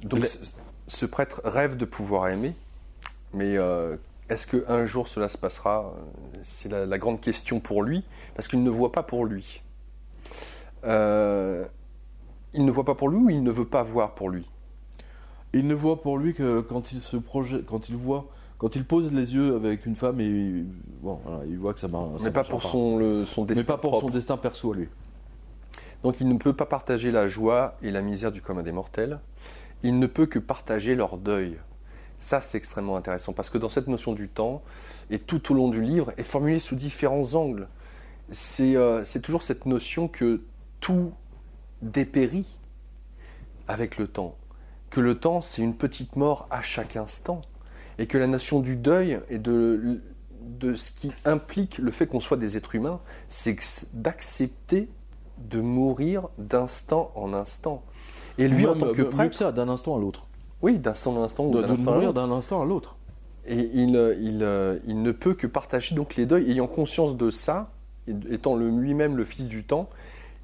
Donc ce prêtre rêve de pouvoir aimer, mais est-ce qu'un jour cela se passera? C'est la grande question pour lui, parce qu'il ne voit pas pour lui. Il ne voit pas pour lui ou il ne veut pas voir pour lui? Il ne voit pour lui que quand il se projette, quand il pose les yeux avec une femme, et bon, voilà, il voit que ça marche. Mais pas pour son destin Mais pas pour propre. son destin perso à lui. Donc il ne peut pas partager la joie et la misère du commun des mortels. Il ne peut que partager leur deuil. Ça, c'est extrêmement intéressant, parce que dans cette notion du temps, et tout au long du livre, est formulée sous différents angles. C'est toujours cette notion que tout dépérit avec le temps. Que le temps, c'est une petite mort à chaque instant. Et que la notion du deuil et de ce qui implique le fait qu'on soit des êtres humains, c'est d'accepter de mourir d'instant en instant. Et lui, en tant que prêtre... Mieux que ça, d'un instant à l'autre. Oui, d'instant en instant ou d'un instant à mourir l'autre. d'un instant à l'autre. Et il ne peut que partager donc les deuils. Ayant conscience de ça, étant lui-même le fils du temps,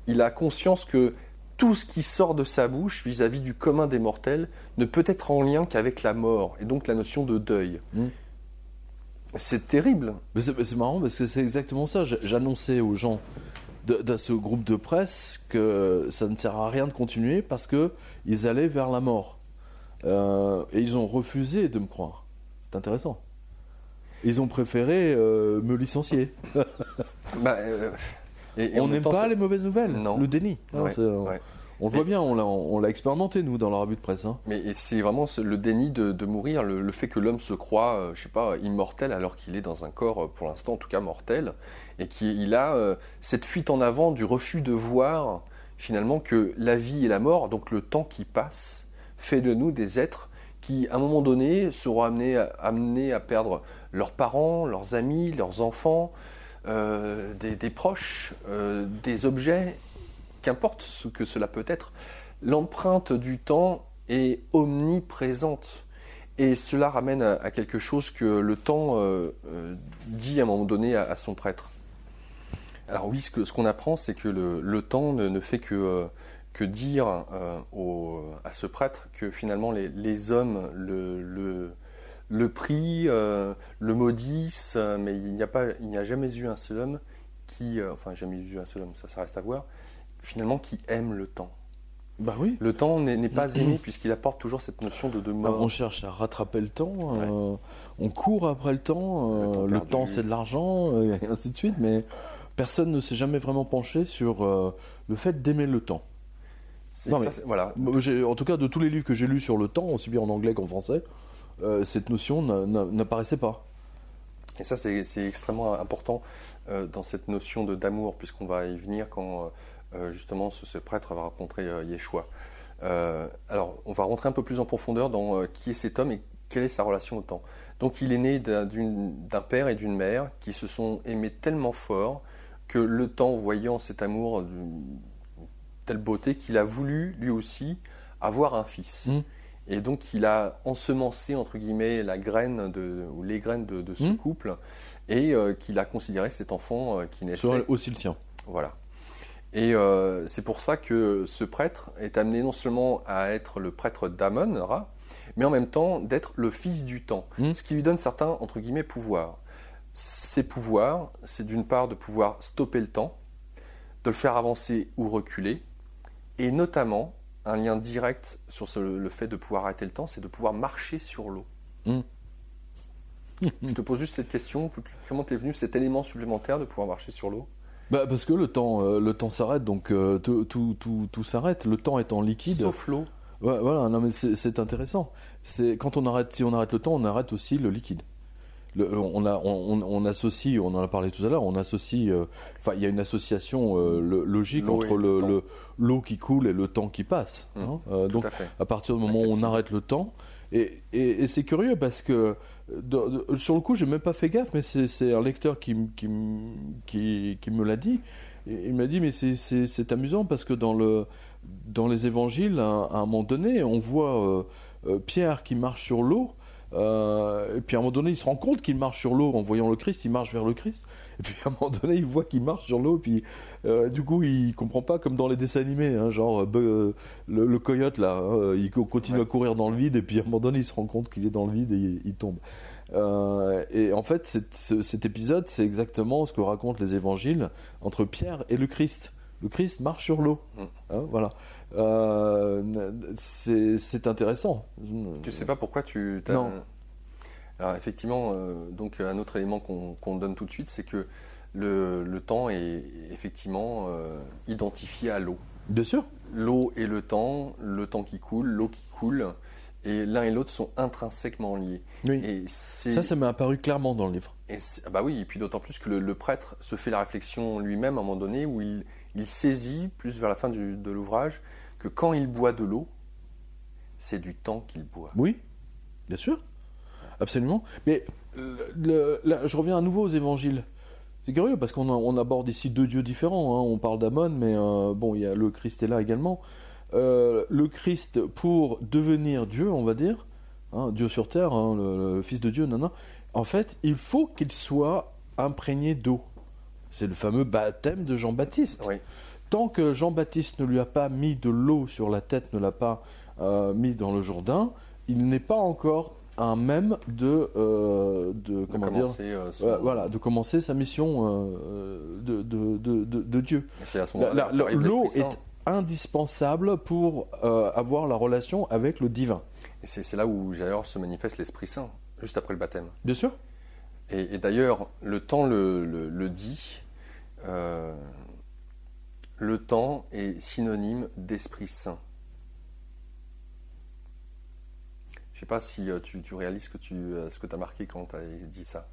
il a conscience que tout ce qui sort de sa bouche vis-à-vis du commun des mortels ne peut être en lien qu'avec la mort, et donc la notion de deuil. C'est terrible. Mais c'est marrant parce que c'est exactement ça. J'annonçais aux gens de ce groupe de presse que ça ne sert à rien de continuer parce qu'ils allaient vers la mort. Et ils ont refusé de me croire. C'est intéressant. Ils ont préféré me licencier. On n'aime pas les mauvaises nouvelles, non. Le déni. Ouais, on le voit bien, on l'a expérimenté, nous, dans la revue de presse. Hein. Mais c'est vraiment le déni de mourir, le fait que l'homme se croit, je sais pas, immortel alors qu'il est dans un corps, pour l'instant en tout cas mortel, et qu'il a cette fuite en avant du refus de voir finalement que la vie et la mort, donc le temps qui passe, fait de nous des êtres qui, à un moment donné, seront amenés à perdre leurs parents, leurs amis, leurs enfants, des proches, des objets, qu'importe ce que cela peut être. L'empreinte du temps est omniprésente. Et cela ramène à quelque chose que le temps dit à un moment donné à son prêtre. Alors oui, ce qu'on apprend, c'est que le temps ne fait que dire à ce prêtre que finalement les hommes le prient, le maudissent, mais il n'y a jamais eu un seul homme jamais eu un seul homme, ça reste à voir, finalement qui aime le temps. Bah oui. Le temps n'est pas aimé puisqu'il apporte toujours cette notion de mort. On cherche à rattraper le temps, on court après le temps temps c'est de l'argent, et ainsi de suite, mais personne ne s'est jamais vraiment penché sur le fait d'aimer le temps. Voilà. En tout cas, de tous les livres que j'ai lus sur le temps, aussi bien en anglais qu'en français, cette notion n'apparaissait pas. Et ça, c'est extrêmement important dans cette notion d'amour, puisqu'on va y venir quand justement ce prêtre va rencontrer Yeshua. Alors, on va rentrer un peu plus en profondeur dans qui est cet homme et quelle est sa relation au temps. Donc, il est né d'un père et d'une mère qui se sont aimés tellement fort que le temps, voyant cet amour telle beauté, qu'il a voulu, lui aussi, avoir un fils. Et donc, il a ensemencé, entre guillemets, les graines de ce couple, et qu'il a considéré cet enfant qui naissait... Soit aussi le sien. Voilà. Et c'est pour ça que ce prêtre est amené non seulement à être le prêtre d'Amon-Ra, mais en même temps d'être le fils du temps, ce qui lui donne certains, entre guillemets, pouvoirs. Ces pouvoirs, c'est d'une part de pouvoir stopper le temps, de le faire avancer ou reculer, et notamment, un lien direct sur le fait de pouvoir arrêter le temps, c'est de pouvoir marcher sur l'eau. Je te pose juste cette question, comment t'es venu cet élément supplémentaire de pouvoir marcher sur l'eau? Parce que le temps s'arrête, donc tout s'arrête, le temps étant liquide. Sauf l'eau. Ouais, voilà, non mais c'est intéressant. Si on arrête le temps, on arrête aussi le liquide. On associe, on en a parlé tout à l'heure, il y a une association logique entre l'eau qui coule et le temps qui passe. Donc, à partir du moment où on arrête le temps, et c'est curieux parce que sur le coup, j'ai même pas fait gaffe, mais c'est un lecteur qui me l'a dit. Et il m'a dit, mais c'est amusant parce que dans les évangiles, à un moment donné, on voit Pierre qui marche sur l'eau. Et puis à un moment donné, il se rend compte qu'il marche sur l'eau en voyant le Christ, il marche vers le Christ. Et puis à un moment donné, il voit qu'il marche sur l'eau, puis du coup, il comprend pas comme dans les dessins animés, hein, genre le coyote là, hein, il continue à courir dans le vide, et puis à un moment donné, il se rend compte qu'il est dans le vide et il tombe. Et en fait, cet épisode, c'est exactement ce que racontent les évangiles entre Pierre et le Christ. Le Christ marche sur l'eau. Hein, voilà. C'est intéressant. Tu sais pas pourquoi tu... Non. Alors effectivement, donc un autre élément qu'on donne tout de suite, c'est que le temps est effectivement identifié à l'eau. Bien sûr. L'eau et le temps qui coule, l'eau qui coule, et l'un et l'autre sont intrinsèquement liés. Oui. Et ça m'est apparu clairement dans le livre. Bah oui, et puis d'autant plus que le prêtre se fait la réflexion lui-même à un moment donné où il saisit, plus vers la fin de l'ouvrage, que quand il boit de l'eau, c'est du temps qu'il boit. Oui, bien sûr, absolument. Mais là, je reviens à nouveau aux évangiles. C'est curieux parce qu'on aborde ici deux dieux différents. Hein. On parle d'Ammon, mais bon, il y a le Christ est là également. Le Christ, pour devenir Dieu, on va dire, hein, Dieu sur terre, hein, le Fils de Dieu, en fait, il faut qu'il soit imprégné d'eau. C'est le fameux baptême de Jean-Baptiste. Oui. Tant que Jean-Baptiste ne lui a pas mis de l'eau sur la tête, ne l'a pas mis dans le Jourdain, il n'est pas encore un même de commencer sa mission de Dieu. C'est à ce moment-là l'eau est indispensable pour avoir la relation avec le divin. Et c'est là où d'ailleurs se manifeste l'Esprit Saint, juste après le baptême. Bien sûr. Et d'ailleurs, le temps le dit, le temps est synonyme d'Esprit Saint. Je ne sais pas si tu réalises ce que tu as marqué quand tu as dit ça.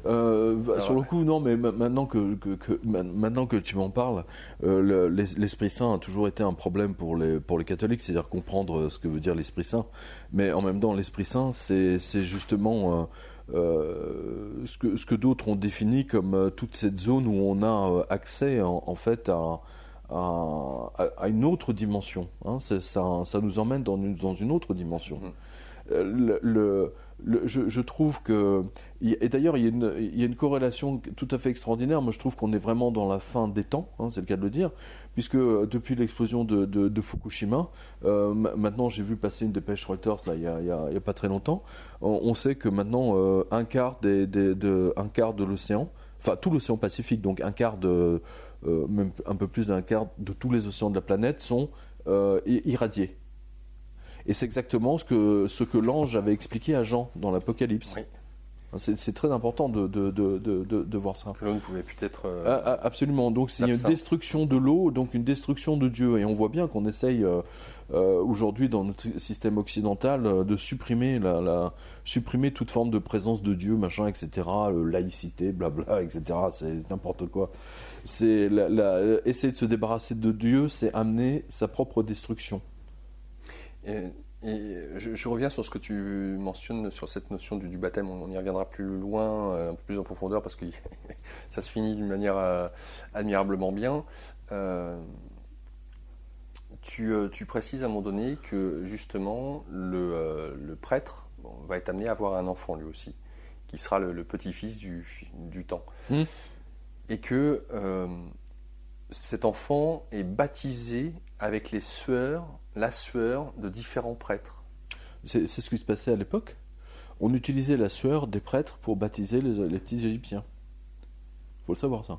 Sur le coup, non, mais maintenant que tu m'en parles, l'Esprit Saint a toujours été un problème pour les catholiques, c'est-à-dire comprendre ce que veut dire l'Esprit Saint. Mais en même temps, l'Esprit Saint, c'est justement ce que d'autres ont défini comme toute cette zone où on a accès en fait à une autre dimension. Hein. Ça nous emmène dans une autre dimension. Je trouve que... Et d'ailleurs, il y a une corrélation tout à fait extraordinaire. Moi, je trouve qu'on est vraiment dans la fin des temps, hein, c'est le cas de le dire, puisque depuis l'explosion de Fukushima, maintenant, j'ai vu passer une dépêche Reuters là, il y a pas très longtemps, on sait que maintenant, un quart de l'océan, enfin tout l'océan Pacifique, donc un quart même un peu plus d'un quart de tous les océans de la planète sont irradiés. Et c'est exactement ce que l'ange avait expliqué à Jean dans l'Apocalypse. Oui. C'est très important de voir ça. Que l'eau ne pouvait plus être... absolument. Donc c'est une destruction de l'eau, donc une destruction de Dieu. Et on voit bien qu'on essaye aujourd'hui dans notre système occidental de supprimer supprimer toute forme de présence de Dieu, machin, etc. Laïcité, blabla, etc. C'est n'importe quoi. Essayer de se débarrasser de Dieu, c'est amener sa propre destruction. Et je reviens sur ce que tu mentionnes sur cette notion du baptême. On y reviendra plus loin, un peu plus en profondeur, parce que ça se finit d'une manière admirablement bien. Tu précises à un moment donné que justement le prêtre va être amené à avoir un enfant lui aussi, qui sera le petit-fils du temps. Et que cet enfant est baptisé avec la sueur de différents prêtres. C'est ce qui se passait à l'époque. On utilisait la sueur des prêtres pour baptiser les petits Égyptiens. Il faut le savoir, ça.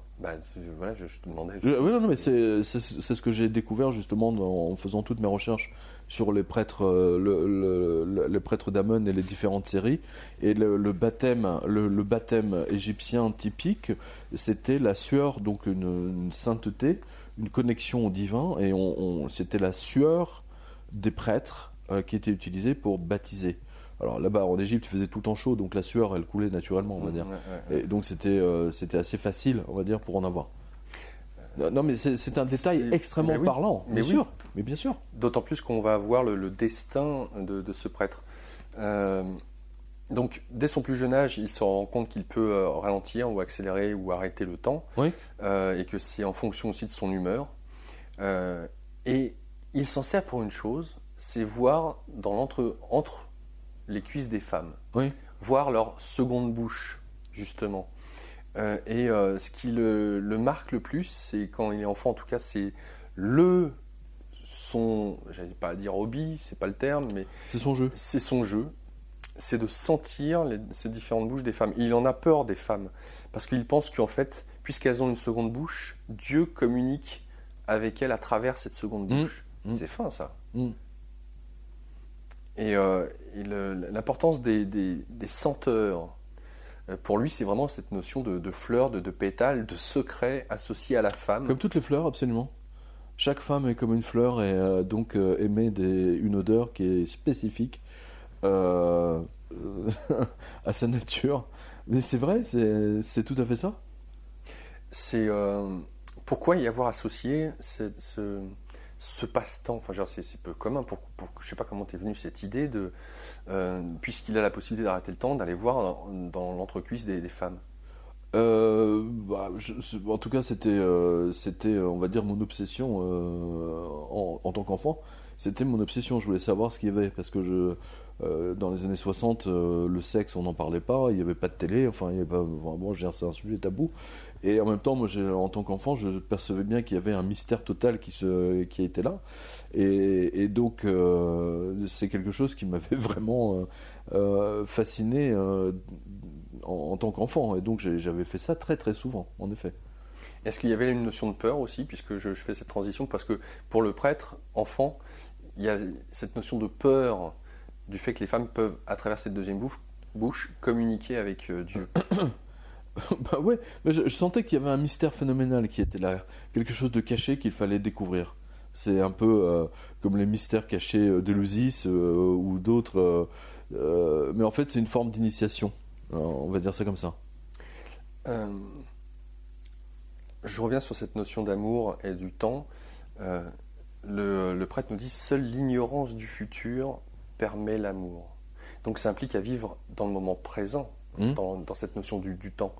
Voilà, je te demandais. Oui, non, mais c'est ce que j'ai découvert justement en faisant toutes mes recherches sur les prêtres, les prêtres d'Ammon et les différentes séries. Et le baptême égyptien typique, c'était la sueur, donc une sainteté, une connexion au divin, et c'était la sueur des prêtres qui était utilisée pour baptiser. Alors là-bas en Égypte, il faisait tout le temps chaud, donc la sueur elle coulait naturellement, on va dire. Ouais. Et donc c'était assez facile, on va dire, pour en avoir. Non, mais c'est un détail extrêmement parlant, bien sûr. Mais bien sûr. D'autant plus qu'on va voir le destin de ce prêtre. Donc, dès son plus jeune âge, il se rend compte qu'il peut ralentir ou accélérer ou arrêter le temps, et que c'est en fonction aussi de son humeur. Et il s'en sert pour une chose, c'est voir entre les cuisses des femmes, oui. voir leur seconde bouche, justement. Ce qui le marque le plus, c'est quand il est enfant, en tout cas, c'est j'allais pas dire hobby, c'est pas le terme, mais c'est son jeu. C'est son jeu, c'est de sentir ces différentes bouches des femmes. Et il en a peur des femmes, parce qu'il pense qu'en fait, puisqu'elles ont une seconde bouche, Dieu communique avec elles à travers cette seconde bouche. C'est fin, ça. Et l'importance des senteurs, pour lui, c'est vraiment cette notion de fleurs, de pétales, de secrets associés à la femme. Comme toutes les fleurs, absolument. Chaque femme est comme une fleur et donc émet une odeur qui est spécifique à sa nature. Mais c'est vrai, c'est tout à fait ça. C'est pourquoi y avoir associé ce passe-temps. Enfin, c'est peu commun. Je ne sais pas comment t'es venue cette idée puisqu'il a la possibilité d'arrêter le temps, d'aller voir dans l'entrecuisse des femmes. En tout cas, c'était, on va dire, mon obsession en tant qu'enfant. C'était mon obsession. Je voulais savoir ce qu'il y avait parce que dans les années 60, le sexe, on n'en parlait pas. Il n'y avait pas de télé. Enfin, il y avait pas. Bon, c'est un sujet tabou. Et en même temps, moi, en tant qu'enfant, je percevais bien qu'il y avait un mystère total qui était là. Et donc, c'est quelque chose qui m'avait vraiment fasciné. En tant qu'enfant, et donc j'avais fait ça très très souvent, en effet. Est-ce qu'il y avait une notion de peur aussi, puisque je fais cette transition, parce que pour le prêtre, enfant, il y a cette notion de peur du fait que les femmes peuvent, à travers cette deuxième bouche, communiquer avec Dieu. Bah ouais, mais je sentais qu'il y avait un mystère phénoménal qui était là, quelque chose de caché qu'il fallait découvrir. C'est un peu comme les mystères cachés d'Éleusis ou d'autres, mais en fait c'est une forme d'initiation. On va dire ça comme ça. Je reviens sur cette notion d'amour et du temps. Le prêtre nous dit « Seule l'ignorance du futur permet l'amour ». Donc ça implique à vivre dans le moment présent, dans cette notion du temps.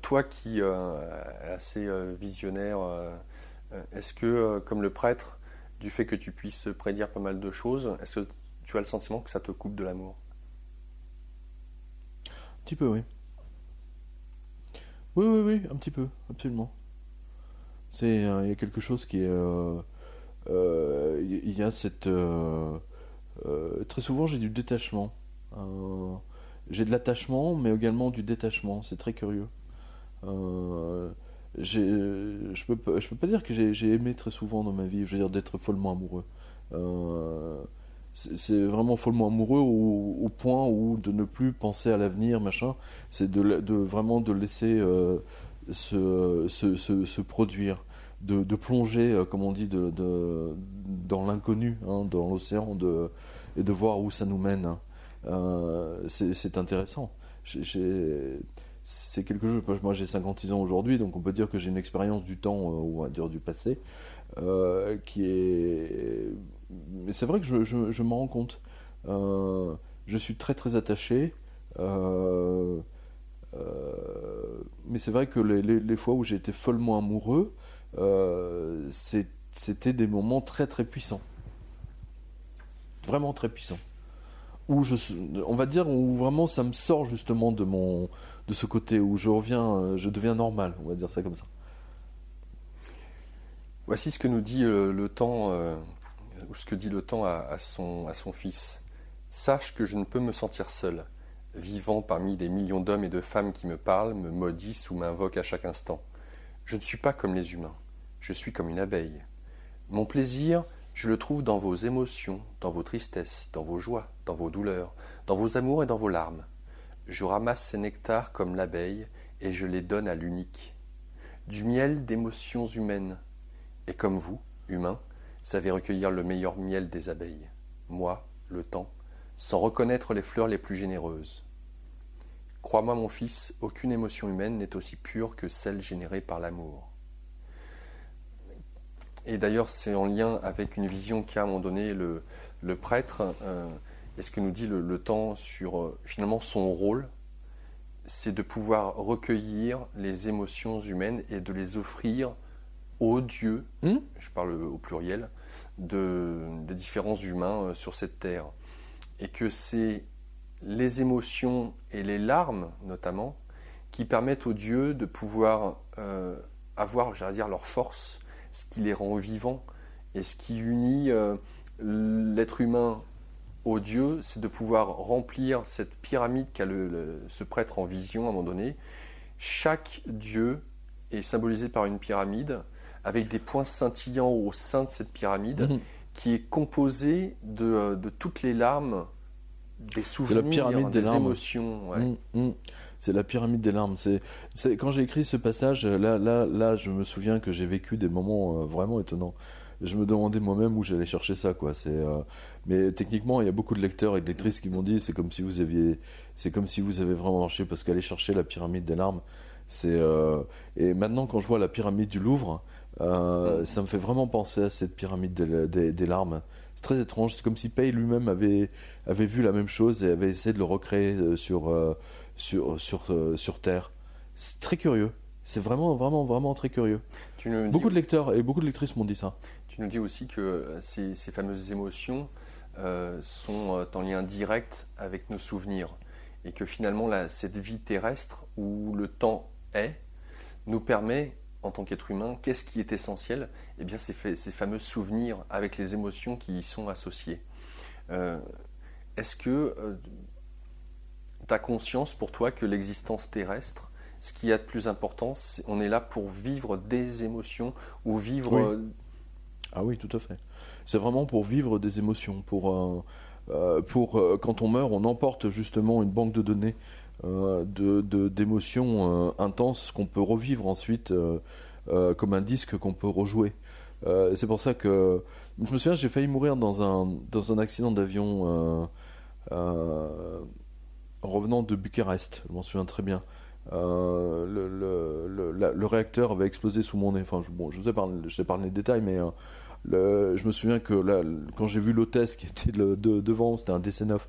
Toi qui es assez visionnaire, est-ce que, comme le prêtre, du fait que tu puisses prédire pas mal de choses, est-ce que tu as le sentiment que ça te coupe de l'amour ? Un petit peu, oui. Oui, un petit peu, absolument. Il y a quelque chose qui est... Il y a cette... très souvent, j'ai du détachement. J'ai de l'attachement, mais également du détachement. C'est très curieux. Je peux pas dire que j'ai aimé très souvent dans ma vie, je veux dire d'être follement amoureux. C'est vraiment follement amoureux au point où de ne plus penser à l'avenir, machin. C'est vraiment de laisser se produire, de plonger, comme on dit, dans l'inconnu, hein, dans l'océan, et de voir où ça nous mène. Hein. C'est intéressant. C'est quelque chose. Moi, j'ai 56 ans aujourd'hui, donc on peut dire que j'ai une expérience du temps, ou on va dire du passé, qui est. Mais c'est vrai que je m'en rends compte. Je suis très très attaché. Mais c'est vrai que les fois où j'ai été follement amoureux, c'était des moments très très puissants. Vraiment très puissants. Où on va dire, où vraiment ça me sort justement de ce côté, où je deviens normal, on va dire ça comme ça. Voici ce que nous dit le temps, ou ce que dit le temps à son fils. Sache que je ne peux me sentir seul, vivant parmi des millions d'hommes et de femmes qui me parlent, me maudissent ou m'invoquent à chaque instant. Je ne suis pas comme les humains, je suis comme une abeille. Mon plaisir, je le trouve dans vos émotions, dans vos tristesses, dans vos joies, dans vos douleurs, dans vos amours et dans vos larmes. Je ramasse ces nectars comme l'abeille et je les donne à l'unique. Du miel d'émotions humaines. Et comme vous, humains, savez recueillir le meilleur miel des abeilles. Moi, le temps, sans reconnaître les fleurs les plus généreuses. Crois-moi, mon fils, aucune émotion humaine n'est aussi pure que celle générée par l'amour. Et d'ailleurs, c'est en lien avec une vision qu'a à un moment donné le prêtre, et ce que nous dit le temps sur finalement son rôle, c'est de pouvoir recueillir les émotions humaines et de les offrir aux dieux, je parle au pluriel, des différents humains sur cette terre. et que c'est les émotions et les larmes, notamment, qui permettent aux dieux de pouvoir avoir, j'allais dire, leur force, ce qui les rend vivants, et ce qui unit l'être humain aux dieux, c'est de pouvoir remplir cette pyramide qu'a ce prêtre en vision à un moment donné. Chaque dieu est symbolisé par une pyramide, avec des points scintillants au sein de cette pyramide, qui est composée de toutes les larmes, des souvenirs, des émotions. Ouais. C'est la pyramide des larmes. Quand j'ai écrit ce passage, là, je me souviens que j'ai vécu des moments vraiment étonnants. Je me demandais moi-même où j'allais chercher ça, quoi. Mais techniquement, il y a beaucoup de lecteurs et de lectrices qui m'ont dit c'est comme si vous avez vraiment marché, parce qu'aller chercher la pyramide des larmes, et maintenant quand je vois la pyramide du Louvre, ça me fait vraiment penser à cette pyramide des larmes. C'est très étrange. C'est comme si Pei lui-même avait vu la même chose et avait essayé de le recréer sur Terre. C'est très curieux. C'est vraiment, vraiment, vraiment très curieux. Beaucoup de lecteurs et beaucoup de lectrices m'ont dit ça. Tu nous dis aussi que ces fameuses émotions sont en lien direct avec nos souvenirs. Et que finalement, cette vie terrestre où le temps est, nous permet, en tant qu'être humain, qu'est-ce qui est essentiel ? Eh bien, ces fameux souvenirs avec les émotions qui y sont associées. Est-ce que tu as conscience pour toi que l'existence terrestre, ce qu'il y a de plus important, on est là pour vivre des émotions ou vivre... Oui. Ah oui, tout à fait. C'est vraiment pour vivre des émotions. Quand on meurt, on emporte justement une banque de données d'émotions intenses qu'on peut revivre ensuite comme un disque qu'on peut rejouer. C'est pour ça que... Je me souviens, j'ai failli mourir dans un accident d'avion revenant de Bucarest. Je m'en souviens très bien. Le réacteur avait explosé sous mon nez. Enfin, je vous ai parlé des détails, mais je me souviens que là, quand j'ai vu l'hôtesse qui était devant, c'était un DC-9,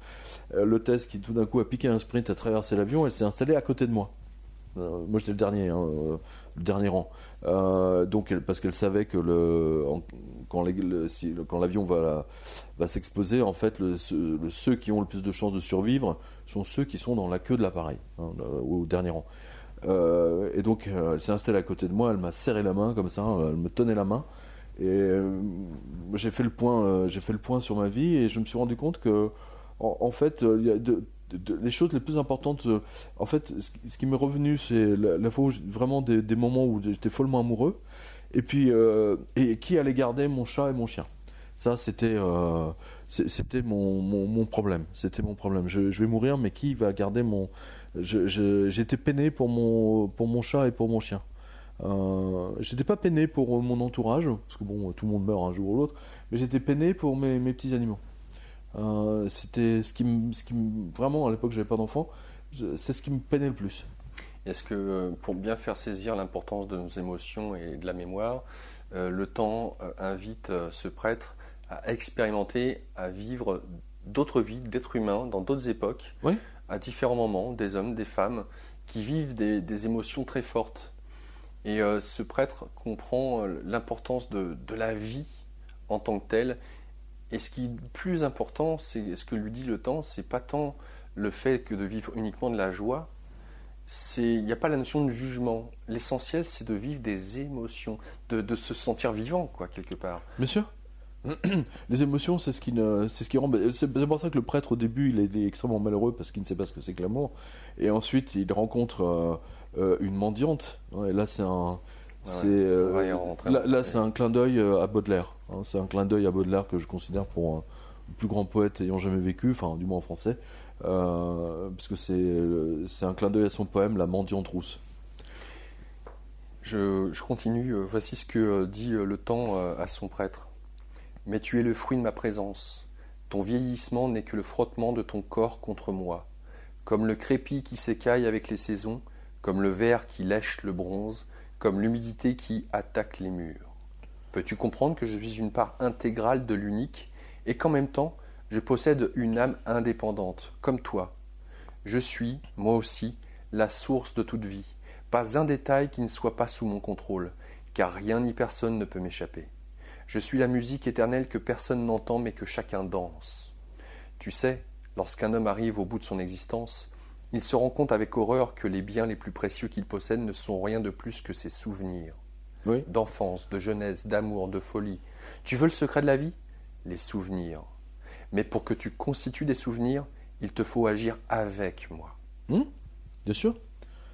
l'hôtesse qui tout d'un coup a piqué un sprint, a traversé l'avion, elle s'est installée à côté de moi. Moi j'étais le dernier, le dernier rang. Donc parce qu'elle savait que quand l'avion va s'exploser, en fait, ceux qui ont le plus de chances de survivre sont ceux qui sont dans la queue de l'appareil, au dernier rang. Et donc elle s'est installée à côté de moi, elle m'a serré la main comme ça, elle me tenait la main. Et j'ai fait le point sur ma vie, et je me suis rendu compte que en fait il y a les choses les plus importantes, en fait, ce qui m'est revenu, c'est la fois où vraiment des moments où j'étais follement amoureux, et puis et qui allait garder mon chat et mon chien. Ça, c'était mon problème. C'était mon problème. Je vais mourir, mais qui va garder mon... J'étais peiné pour mon chat et pour mon chien. J'étais pas peiné pour mon entourage, parce que bon, tout le monde meurt un jour ou l'autre, mais j'étais peiné pour mes petits animaux. C'était ce qui vraiment, à l'époque j'avais pas d'enfant, c'est ce qui me peinait le plus. Est-ce que pour bien faire saisir l'importance de nos émotions et de la mémoire, le temps invite ce prêtre à expérimenter, à vivre d'autres vies d'êtres humains dans d'autres époques, oui, à différents moments, des hommes, des femmes qui vivent des émotions très fortes. Et ce prêtre comprend l'importance de la vie en tant que telle. Et ce qui est plus important, c'est ce que lui dit le temps, c'est pas tant le fait que de vivre uniquement de la joie, il n'y a pas la notion de jugement. L'essentiel, c'est de vivre des émotions, de se sentir vivant, quoi, quelque part. Bien sûr. Les émotions, c'est ce qui rend... C'est pour ça que le prêtre, au début, il est extrêmement malheureux, parce qu'il ne sait pas ce que c'est que l'amour. Et ensuite, il rencontre une mendiante. Et là, c'est un... c'est un clin d'œil à Baudelaire. C'est un clin d'œil à Baudelaire que je considère pour le plus grand poète ayant jamais vécu, enfin du moins en français, parce que c'est un clin d'œil à son poème La mendiante rousse. Je continue. Voici ce que dit le temps à son prêtre. Mais tu es le fruit de ma présence. Ton vieillissement n'est que le frottement de ton corps contre moi. Comme le crépi qui s'écaille avec les saisons, comme le verre qui lèche le bronze, comme l'humidité qui attaque les murs. Peux-tu comprendre que je suis une part intégrale de l'unique et qu'en même temps, je possède une âme indépendante, comme toi. Je suis, moi aussi, la source de toute vie, pas un détail qui ne soit pas sous mon contrôle, car rien ni personne ne peut m'échapper. Je suis la musique éternelle que personne n'entend mais que chacun danse. Tu sais, Lorsqu'un homme arrive au bout de son existence, il se rend compte avec horreur que les biens les plus précieux qu'il possède ne sont rien de plus que ses souvenirs. Oui. D'enfance, de jeunesse, d'amour, de folie. Tu veux le secret de la vie ? Les souvenirs. Mais pour que tu constitues des souvenirs, il te faut agir avec moi. Bien sûr.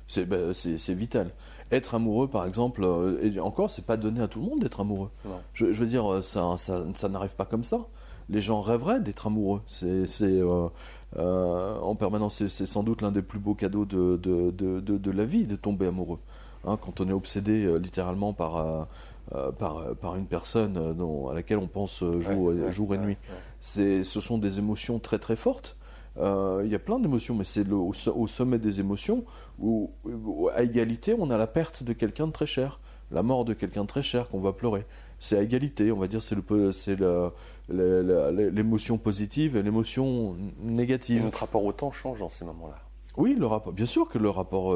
C'est vital. Être amoureux, par exemple, et encore, c'est pas donné à tout le monde d'être amoureux. Je veux dire, ça n'arrive pas comme ça. Les gens rêveraient d'être amoureux. En permanence, c'est sans doute l'un des plus beaux cadeaux de la vie, de tomber amoureux. Quand on est obsédé littéralement par une personne à laquelle on pense jour et nuit. Ce sont des émotions très très fortes. Il y a plein d'émotions, mais c'est au sommet des émotions où, à égalité, on a la perte de quelqu'un de très cher, la mort de quelqu'un de très cher qu'on va pleurer. C'est à égalité, on va dire, c'est l'émotion positive et l'émotion négative. Et notre rapport au temps change dans ces moments-là. Oui, bien sûr que le rapport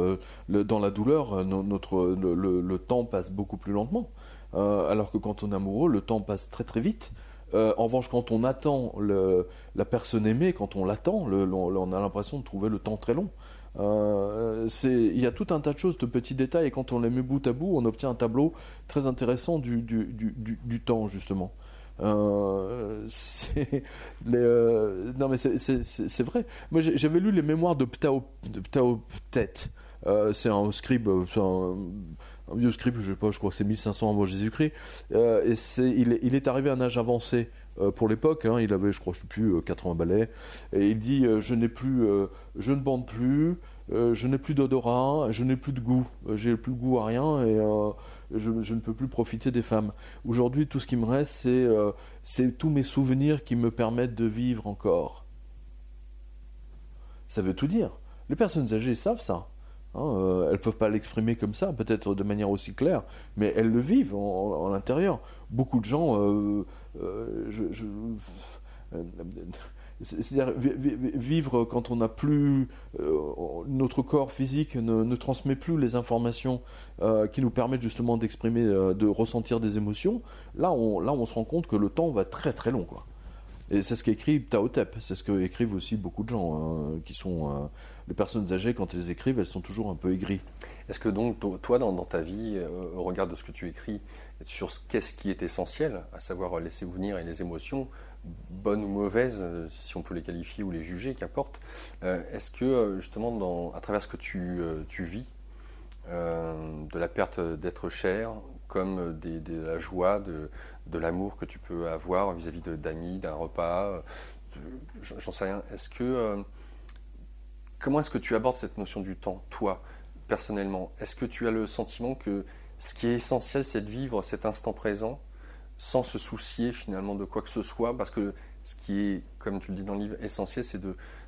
dans la douleur, le temps passe beaucoup plus lentement, alors que quand on est amoureux, le temps passe très très vite. En revanche, quand on attend la personne aimée, quand on l'attend, on a l'impression de trouver le temps très long. Il y a tout un tas de choses, de petits détails, et quand on les met bout à bout, on obtient un tableau très intéressant du temps, justement. Non mais c'est vrai. Moi j'avais lu les mémoires de Ptahhotep. C'est un scribe, un vieux scribe, je crois que c'est 1500 avant Jésus-Christ. Et il est arrivé à un âge avancé pour l'époque. Il avait, je sais plus, 80 balais. Et il dit je ne bande plus, je n'ai plus d'odorat, je n'ai plus de goût, j'ai plus de goût à rien et je ne peux plus profiter des femmes. Aujourd'hui, tout ce qui me reste, c'est tous mes souvenirs qui me permettent de vivre encore. Ça veut tout dire. Les personnes âgées savent ça. Elles ne peuvent pas l'exprimer comme ça, peut-être de manière aussi claire, mais elles le vivent en l'intérieur. Beaucoup de gens... c'est-à-dire vivre quand on n'a plus notre corps physique ne transmet plus les informations qui nous permettent justement d'exprimer, de ressentir des émotions. Là on se rend compte que le temps va très très long, quoi. Et c'est ce qu'écrit Ptahhotep, c'est ce qu'écrivent aussi beaucoup de gens qui sont les personnes âgées. Quand elles écrivent, elles sont toujours un peu aigries. Est-ce que donc toi dans ta vie, au regard de ce que tu écris sur qu'est-ce qui est essentiel, à savoir les souvenirs et les émotions, bonnes ou mauvaises, si on peut les qualifier ou les juger, qu'importe. Est-ce que justement, à travers ce que tu vis, de la perte d'être cher, comme de la joie, de l'amour que tu peux avoir vis-à-vis d'amis, d'un repas, j'en sais rien. Comment est-ce que tu abordes cette notion du temps, toi, personnellement? Est-ce que tu as le sentiment que ce qui est essentiel, c'est de vivre cet instant présent sans se soucier finalement de quoi que ce soit, parce que ce qui est, comme tu le dis dans le livre, essentiel, c'est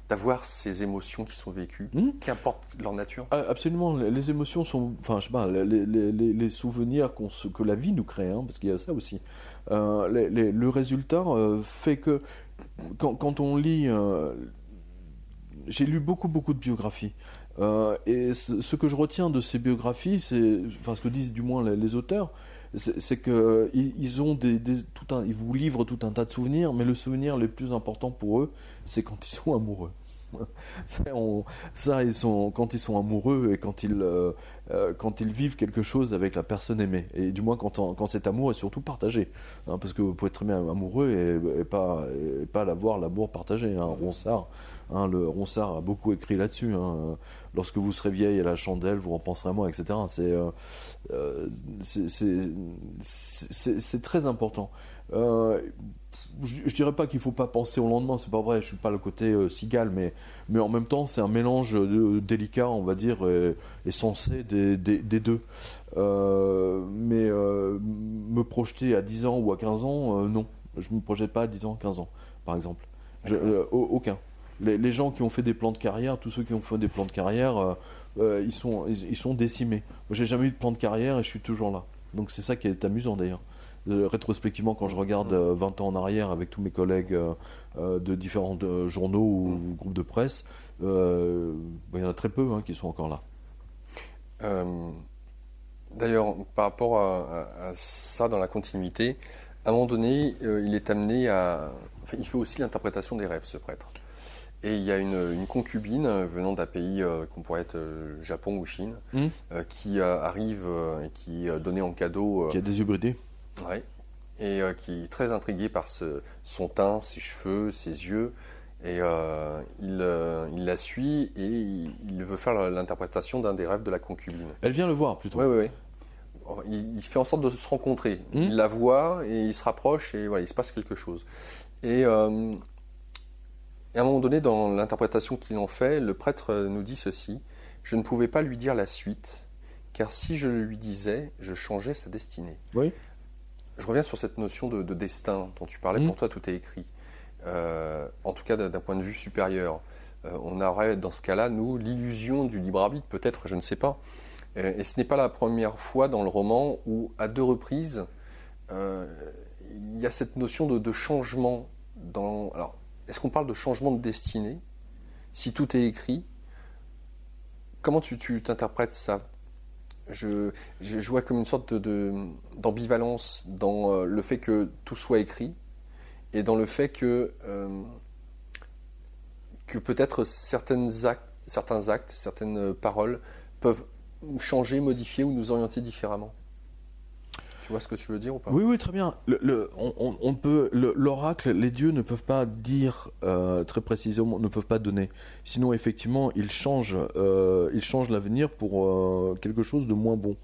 d'avoir ces émotions qui sont vécues, qu'importe leur nature. Absolument, les émotions sont, enfin je sais pas, les souvenirs que la vie nous crée, parce qu'il y a ça aussi. Le résultat fait que quand on lit, j'ai lu beaucoup de biographies. Et ce que je retiens de ces biographies, enfin ce que disent du moins les auteurs, c'est qu'ils ont ils vous livrent tout un tas de souvenirs, mais le souvenir le plus important pour eux, c'est quand ils sont amoureux. Quand ils sont amoureux et quand ils vivent quelque chose avec la personne aimée, et du moins quand cet amour est surtout partagé, parce que vous pouvez être très bien amoureux et pas avoir l'amour partagé. Ronsard, le Ronsard a beaucoup écrit là-dessus. Lorsque vous serez vieille à la chandelle, vous repenserez à moi, etc. C'est très important. Je dirais pas qu'il faut pas penser au lendemain, c'est pas vrai, je suis pas le côté cigale, mais en même temps c'est un mélange délicat, on va dire, et sensé des deux. Mais me projeter à 10 ans ou à 15 ans, non, je me projette pas à 10 ans, 15 ans, par exemple. Aucun. Les gens qui ont fait des plans de carrière, tous ceux qui ont fait des plans de carrière, ils sont décimés. Moi, j'ai jamais eu de plan de carrière et je suis toujours là. Donc c'est ça qui est amusant d'ailleurs. Rétrospectivement, quand je regarde 20 ans en arrière avec tous mes collègues de différents journaux ou groupes de presse, il y en a très peu qui sont encore là. D'ailleurs, par rapport à ça, dans la continuité, à un moment donné, il est amené à... Enfin, il fait aussi l'interprétation des rêves, ce prêtre. Et il y a une concubine venant d'un pays qu'on pourrait être Japon ou Chine, qui arrive et qui est donnée en cadeau. Qui a des yeux bridés. Ouais. Et qui est très intrigué par son teint, ses cheveux, ses yeux. Et il la suit et il veut faire l'interprétation d'un des rêves de la concubine. Elle vient le voir plutôt. Oui. Il fait en sorte de se rencontrer. Il la voit et il se rapproche et voilà, il se passe quelque chose. Et à un moment donné, dans l'interprétation qu'il en fait, le prêtre nous dit ceci: je ne pouvais pas lui dire la suite, car si je le lui disais, je changeais sa destinée. Oui. Je reviens sur cette notion de destin dont tu parlais. Pour toi, tout est écrit. En tout cas, d'un point de vue supérieur. On aurait, dans ce cas-là, nous, l'illusion du libre arbitre, peut-être, je ne sais pas. Et ce n'est pas la première fois dans le roman où, à 2 reprises, il y a cette notion de changement. Alors, est-ce qu'on parle de changement de destinée? Si tout est écrit, comment tu t'interprètes ça? Je vois comme une sorte d'ambivalence dans le fait que tout soit écrit et dans le fait que peut-être certains actes, certaines paroles peuvent changer, modifier ou nous orienter différemment. Tu vois ce que tu veux dire ou pas? Oui, très bien. L'oracle, les dieux ne peuvent pas dire très précisément, ne peuvent pas donner. Sinon, effectivement, ils changent l'avenir pour quelque chose de moins bon.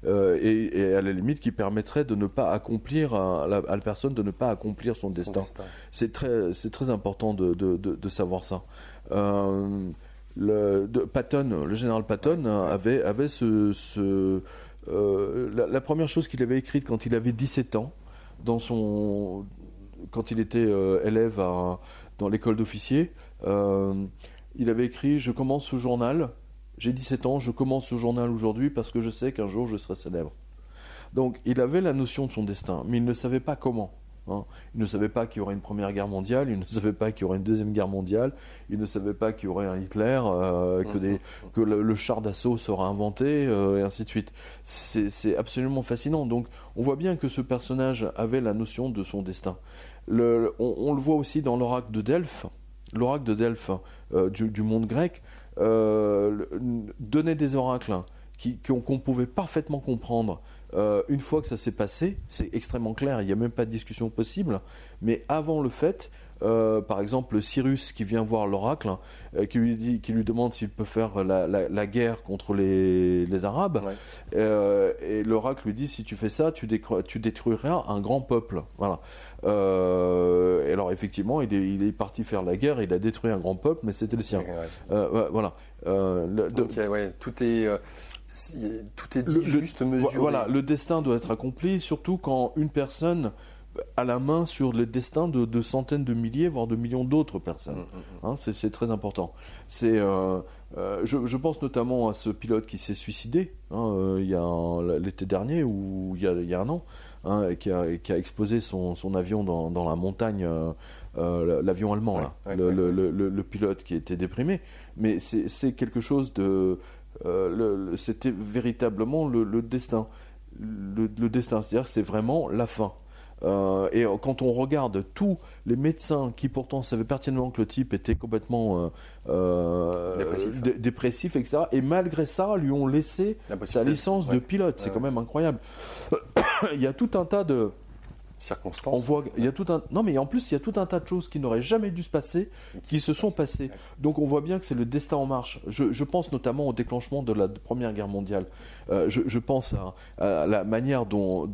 Et à la limite, qui permettrait de ne pas accomplir, à la personne de ne pas accomplir son destin. C'est très important de savoir ça. Patton, le général Patton avait la première chose qu'il avait écrite quand il avait 17 ans, quand il était élève dans l'école d'officiers, il avait écrit: je commence ce journal, j'ai 17 ans, je commence ce journal aujourd'hui parce que je sais qu'un jour je serai célèbre. Donc il avait la notion de son destin, mais il ne savait pas comment. Il ne savait pas qu'il y aurait une première guerre mondiale, il ne savait pas qu'il y aurait une deuxième guerre mondiale, il ne savait pas qu'il y aurait un Hitler, que le char d'assaut sera inventé, et ainsi de suite. C'est absolument fascinant. Donc on voit bien que ce personnage avait la notion de son destin. On le voit aussi dans l'oracle de Delphes. L'oracle de Delphes du monde grec donnait des oracles qu'on pouvait parfaitement comprendre. Une fois que ça s'est passé, c'est extrêmement clair, il n'y a même pas de discussion possible, mais avant le fait, par exemple Cyrus qui vient voir l'oracle, qui lui demande s'il peut faire la guerre contre les Arabes, et l'oracle lui dit: si tu fais ça, tu détruiras un grand peuple. Voilà. Et alors effectivement, il est parti faire la guerre, il a détruit un grand peuple, mais c'était le sien. Voilà. Donc, tout est... Tout est dit juste mesuré. Voilà, le destin doit être accompli, surtout quand une personne a la main sur le destin de centaines de milliers, voire de millions d'autres personnes. C'est très important. Je pense notamment à ce pilote qui s'est suicidé l'été dernier, ou il y a un an, qui a explosé son avion dans la montagne, l'avion allemand, le pilote qui était déprimé. Mais c'est quelque chose de... c'était véritablement le destin. Le destin, c'est-à-dire que c'est vraiment la fin. Et quand on regarde tous les médecins qui pourtant savaient pertinemment que le type était complètement dépressif, etc., et malgré ça lui ont laissé sa licence de pilote, c'est quand même incroyable. Il y a tout un tas de circonstances. Non, mais en plus il y a tout un tas de choses qui n'auraient jamais dû se passer, qui se sont passées. Donc on voit bien que c'est le destin en marche. Je pense notamment au déclenchement de la Première Guerre mondiale. Je pense à la manière dont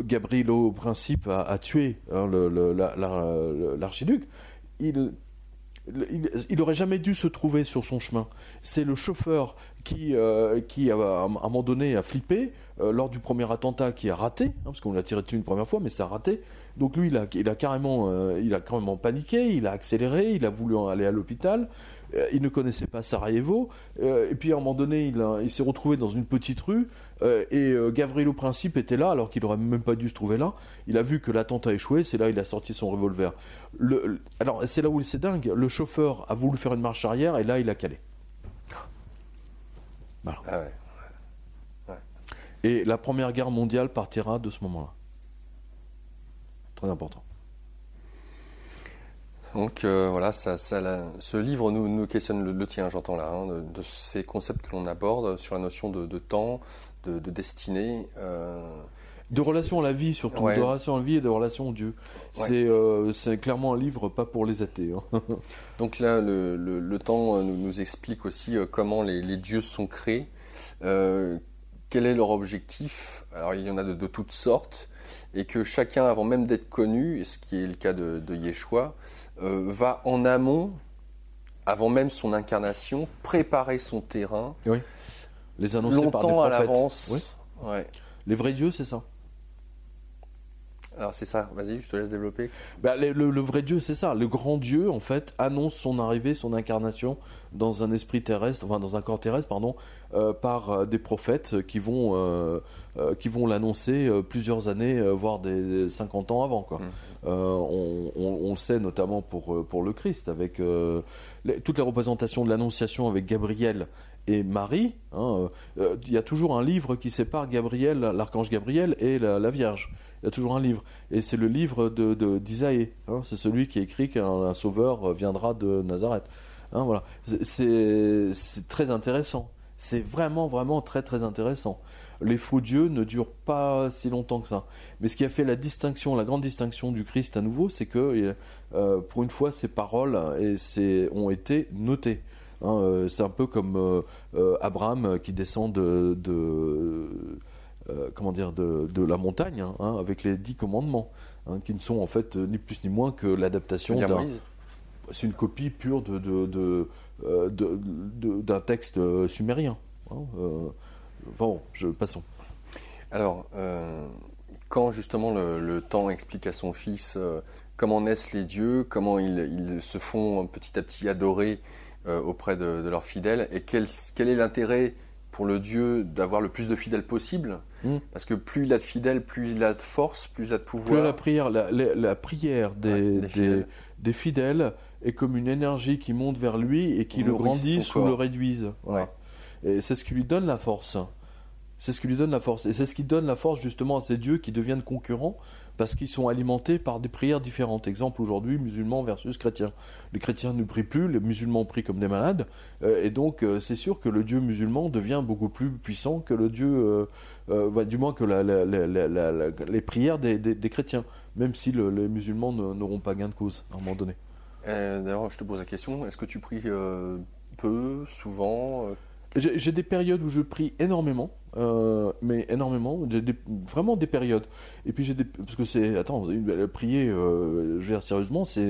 Gabrielo Principe a tué l'archiduc. Il n'aurait jamais dû se trouver sur son chemin. C'est le chauffeur qui à un moment donné, a flippé lors du premier attentat qui a raté, parce qu'on l'a tiré dessus une première fois, mais ça a raté. Donc lui, il a carrément paniqué, il a accéléré, il a voulu aller à l'hôpital. Il ne connaissait pas Sarajevo, et puis à un moment donné, il s'est retrouvé dans une petite rue, et Gavrilo Principe était là, alors qu'il n'aurait même pas dû se trouver là. Il a vu que l'attentat a échoué, c'est là il a sorti son revolver. Alors c'est là où c'est dingue, le chauffeur a voulu faire une marche arrière, et là il a calé. Voilà. Ah ouais. Et la Première Guerre mondiale partira de ce moment-là. Très important. Donc voilà, ce livre nous questionne le tien, j'entends là, hein, de ces concepts que l'on aborde sur la notion de temps, de destinée. De relation à la vie surtout, de relation à la vie et de relation à Dieu. Ouais. C'est clairement un livre pas pour les athées. Hein. Donc là, le temps nous explique aussi comment les dieux sont créés, quel est leur objectif. Alors il y en a de toutes sortes, et que chacun, avant même d'être connu, et ce qui est le cas de Yeshua, va en amont, avant même son incarnation, préparer son terrain. Oui. Les annoncer par des prophètes. Longtemps à l'avance. Oui. Ouais. Les vrais dieux, c'est ça. Alors c'est ça, vas-y, je te laisse développer. Le vrai Dieu, c'est ça. Le grand Dieu, en fait, annonce son arrivée, son incarnation dans un esprit terrestre, enfin dans un corps terrestre, pardon, par des prophètes qui vont l'annoncer plusieurs années, voire des 50 ans avant, quoi. On le sait notamment pour le Christ, avec toutes les représentations de l'annonciation avec Gabriel et Marie. Il y a toujours un livre qui sépare Gabriel, l'archange Gabriel, et la Vierge. Il y a toujours un livre. Et c'est le livre d'Isaïe. C'est celui qui écrit qu'un sauveur viendra de Nazareth. Voilà. C'est très intéressant. C'est vraiment, vraiment très, très intéressant. Les faux dieux ne durent pas si longtemps que ça. Mais ce qui a fait la grande distinction du Christ à nouveau, c'est que, pour une fois, ses paroles ont été notées. C'est un peu comme Abraham qui descend de la montagne, avec les 10 commandements, qui ne sont en fait ni plus ni moins que l'adaptation c'est une copie pure d'un texte sumérien. Passons. Alors, quand justement le temps explique à son fils comment naissent les dieux, comment ils se font petit à petit adorer auprès de leurs fidèles, et quel est l'intérêt pour le Dieu d'avoir le plus de fidèles possible, parce que plus il a de fidèles, plus il a de force, plus il a de pouvoir. Plus la prière des fidèles est comme une énergie qui monte vers lui et qui le grandisse ou le réduise. Voilà. Et c'est ce qui lui donne la force. C'est ce qui lui donne la force. Et c'est ce qui donne la force justement à ces dieux qui deviennent concurrents parce qu'ils sont alimentés par des prières différentes. Exemple aujourd'hui, musulmans versus chrétiens. Les chrétiens ne prient plus, les musulmans prient comme des malades. Et donc c'est sûr que le dieu musulman devient beaucoup plus puissant que le dieu, du moins que les prières des chrétiens. Même si les musulmans n'auront pas gain de cause à un moment donné. D'ailleurs, je te pose la question, est-ce que tu pries peu, souvent J'ai des périodes où je prie énormément, mais énormément, vraiment des périodes. Et puis parce que prier, je veux dire sérieusement, ça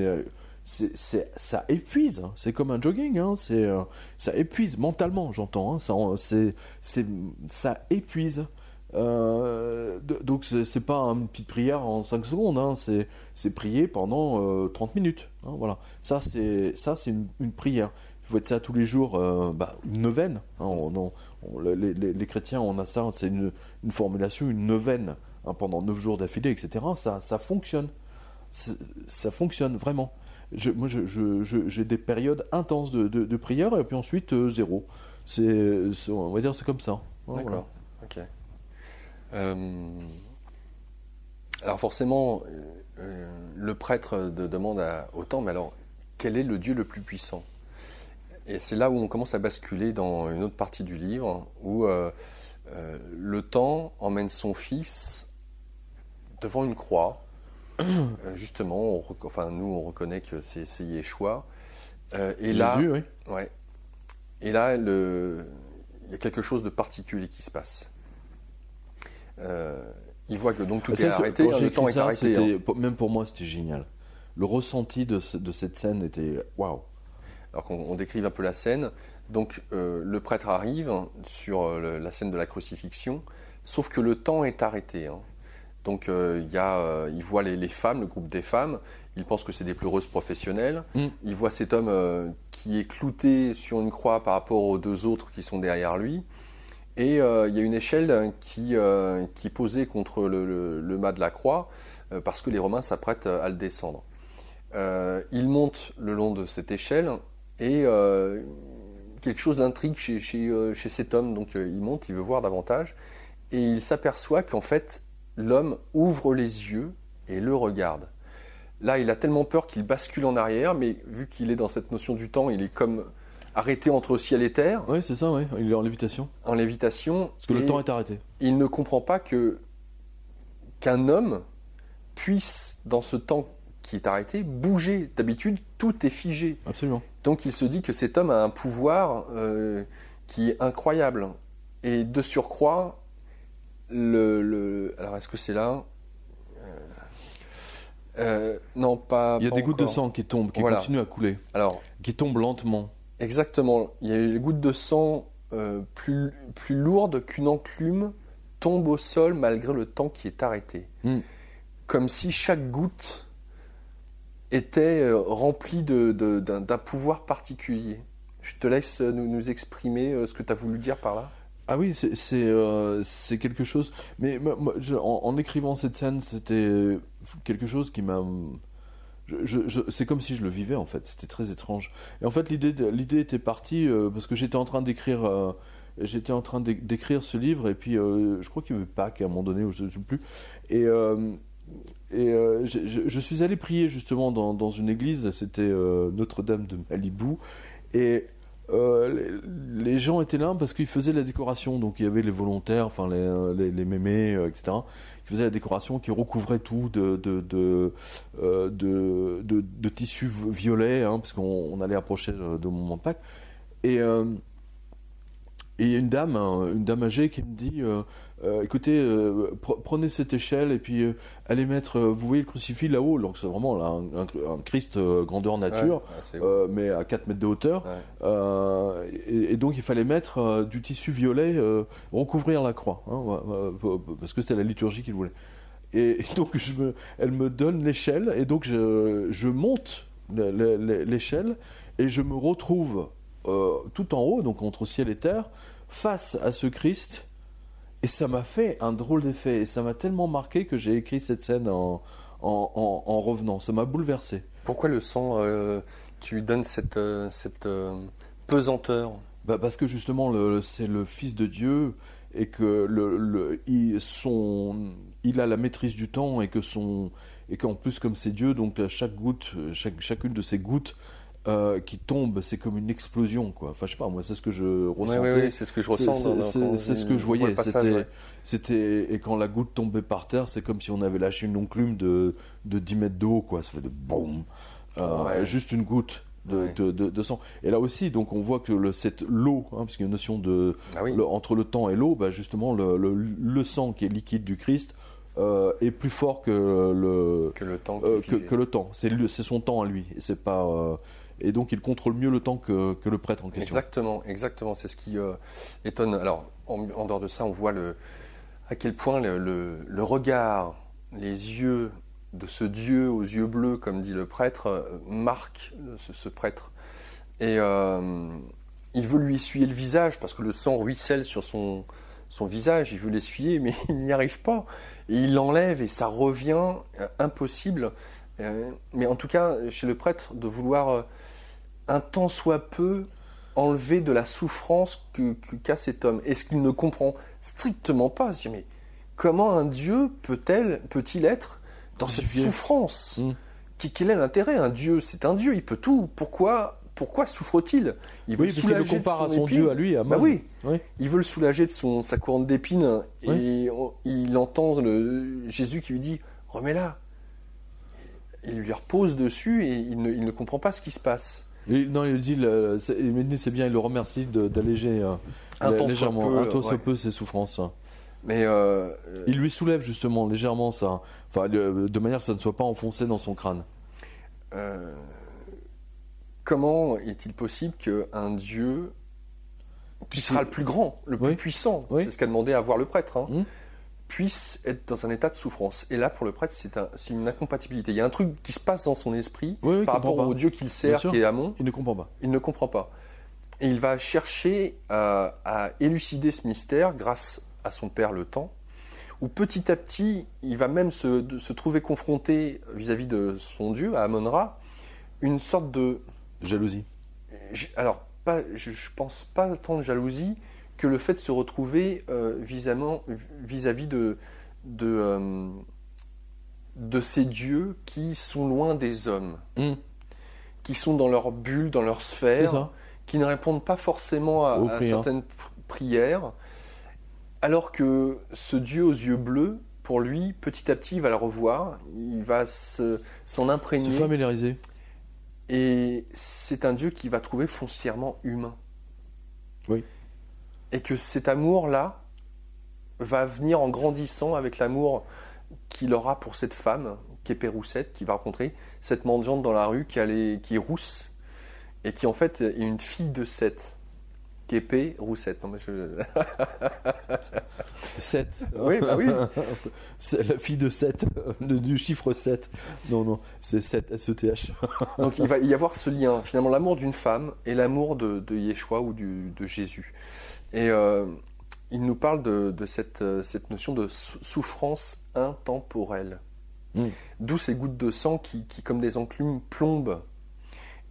épuise. Ça épuise ça épuise mentalement, j'entends. Ça épuise. Donc c'est pas une petite prière en 5 secondes. C'est prier pendant 30 minutes. Voilà. Ça c'est une prière. Il faut être ça tous les jours, une neuvaine. Les chrétiens, on a ça, c'est une formulation, une neuvaine, pendant 9 jours d'affilée, etc. Ça fonctionne. Ça fonctionne vraiment. J'ai des périodes intenses de prière, et puis ensuite zéro. On va dire c'est comme ça. D'accord, ok. Alors forcément, le prêtre demande au temps, mais alors, quel est le Dieu le plus puissant ? Et c'est là où on commence à basculer dans une autre partie du livre, où le temps emmène son fils devant une croix. Justement, nous on reconnaît que c'est Yeshua. Et là, Jésus, oui. Ouais. Et là, il y a quelque chose de particulier qui se passe. Il voit que donc tout est arrêté, le temps est arrêté. Même pour moi, c'était génial. Le ressenti de cette scène était waouh. Alors qu'on décrive un peu la scène, donc le prêtre arrive sur la scène de la crucifixion, sauf que le temps est arrêté. Donc il voit les femmes, le groupe des femmes, il pense que c'est des pleureuses professionnelles, il voit cet homme qui est clouté sur une croix par rapport aux 2 autres qui sont derrière lui, et il y a une échelle qui est posée contre le mât de la croix, parce que les Romains s'apprêtent à le descendre. Il monte le long de cette échelle, et quelque chose d'intrigue chez cet homme, donc il monte, il veut voir davantage, et il s'aperçoit qu'en fait l'homme ouvre les yeux et le regarde. Là, il a tellement peur qu'il bascule en arrière, mais vu qu'il est dans cette notion du temps, il est comme arrêté entre ciel et terre. Oui, c'est ça, oui. Il est en lévitation. En lévitation. Parce que le temps est arrêté. Il ne comprend pas qu'un homme puisse, dans ce temps qui est arrêté, bouger. D'habitude, tout est figé. Absolument. Donc il se dit que cet homme a un pouvoir qui est incroyable. Et de surcroît, alors est-ce que c'est là non, pas. Il y a pas des encore. gouttes de sang qui tombent, qui continuent à couler. Alors, qui tombent lentement. Exactement. Il y a les gouttes de sang plus lourdes qu'une enclume tombent au sol malgré le temps qui est arrêté. Comme si chaque goutte était remplie d'un pouvoir particulier. Je te laisse nous exprimer ce que tu as voulu dire par là. Ah oui, c'est quelque chose. Mais moi, en écrivant cette scène, c'était quelque chose qui m'a. C'est comme si je le vivais en fait. C'était très étrange. Et en fait, l'idée était partie parce que j'étais en train d'écrire. Ce livre et puis je crois qu'il y avait Pâques à un moment donné, ou je ne sais plus. Et je suis allé prier justement dans une église. C'était Notre-Dame de Malibu et les gens étaient là parce qu'ils faisaient la décoration, donc il y avait les volontaires, enfin les mémés, etc., qui faisaient la décoration, qui recouvraient tout de tissu violet, parce qu'on allait approcher de moment de Pâques. Et il y a une dame âgée qui me dit écoutez, prenez cette échelle et puis allez mettre, vous voyez le crucifix là-haut, donc c'est vraiment là, un Christ grandeur nature, mais à 4 mètres de hauteur. Et donc il fallait mettre du tissu violet, recouvrir la croix, parce que c'était la liturgie qu'il voulait. Et donc elle me donne l'échelle, et donc je monte l'échelle, et je me retrouve tout en haut, donc entre ciel et terre, face à ce Christ, et ça m'a fait un drôle d'effet, et ça m'a tellement marqué que j'ai écrit cette scène en revenant, ça m'a bouleversé. Pourquoi le sang, tu lui donnes cette pesanteur? Parce que justement, c'est le Fils de Dieu, et que il a la maîtrise du temps, et qu'en plus, comme c'est Dieu, donc chacune de ces gouttes qui tombe, c'est comme une explosion, quoi. Enfin, je sais pas, moi, c'est ce que je ressentais. Oui, c'est ce que je ressens. C'est ce que je voyais. Passage, et quand la goutte tombait par terre, c'est comme si on avait lâché une enclume de 10 mètres d'eau, quoi. Ça fait de boum. Juste une goutte de sang. Et là aussi, donc, on voit que l'eau, parce qu'il y a une notion entre le temps et l'eau, justement, le sang qui est liquide du Christ est plus fort que le temps. C'est son temps à lui. C'est pas. Et donc il contrôle mieux le temps que le prêtre en question. Exactement. C'est ce qui étonne. Alors, en dehors de ça, on voit à quel point le regard, les yeux de ce Dieu aux yeux bleus, comme dit le prêtre, marque ce prêtre. Et il veut lui essuyer le visage parce que le sang ruisselle sur son visage. Il veut l'essuyer, mais il n'y arrive pas. Et il l'enlève et ça revient impossible. Mais en tout cas, chez le prêtre, de vouloir un tant soit peu enlever de la souffrance qu'a cet homme. Et ce qu'il ne comprend strictement pas. Il se dit, mais comment un Dieu peut-il être dans cette souffrance? Quel est l'intérêt? Un Dieu, c'est un Dieu, il peut tout. Pourquoi souffre-t-il? Il veut parce qu'il le compare à son Dieu, à lui, à Ammon. Oui. Il veut le soulager de sa couronne d'épines. Et il entend Jésus qui lui dit, remets-la. Il lui repose dessus et il ne comprend pas ce qui se passe. Non, il dit, c'est bien, il le remercie d'alléger légèrement, un tant soit peu ses souffrances. Mais il lui soulève justement légèrement ça, de manière que ça ne soit pas enfoncé dans son crâne. Comment est-il possible qu'un Dieu qui sera le plus grand, le plus puissant, c'est ce qu'a demandé à voir le prêtre, puisse être dans un état de souffrance? Et là, pour le prêtre, c'est une incompatibilité. Il y a un truc qui se passe dans son esprit par rapport au Dieu qu'il sert, qui est Ammon. Il ne comprend pas. Il ne comprend pas. Et il va chercher à élucider ce mystère grâce à son père le temps, où petit à petit, il va même se trouver confronté vis-à-vis de son Dieu, à Ammon-Ra, une sorte de jalousie. Alors, je pense pas tant de jalousie que le fait de se retrouver vis-à-vis de ces dieux qui sont loin des hommes, qui sont dans leur bulle, dans leur sphère, qui ne répondent pas forcément à certaines prières, alors que ce Dieu aux yeux bleus, pour lui, petit à petit, il va le revoir, il va s'en imprégner. Se familiariser. Et c'est un Dieu qui va trouver foncièrement humain. Oui. Et que cet amour-là va venir en grandissant avec l'amour qu'il aura pour cette femme, qu'est Roussette, qui va rencontrer cette mendiante dans la rue qui est rousse, et qui en fait est une fille de Seth. Képé, Roussette. Non, mais 7. Oui, bah oui. C'est la fille de 7, du chiffre 7. Non, c'est 7, S-E-T-H. Donc il va y avoir ce lien, finalement, l'amour d'une femme et l'amour de Yeshua ou de Jésus. Et il nous parle de cette notion de souffrance intemporelle. D'où ces gouttes de sang qui, comme des enclumes, plombent.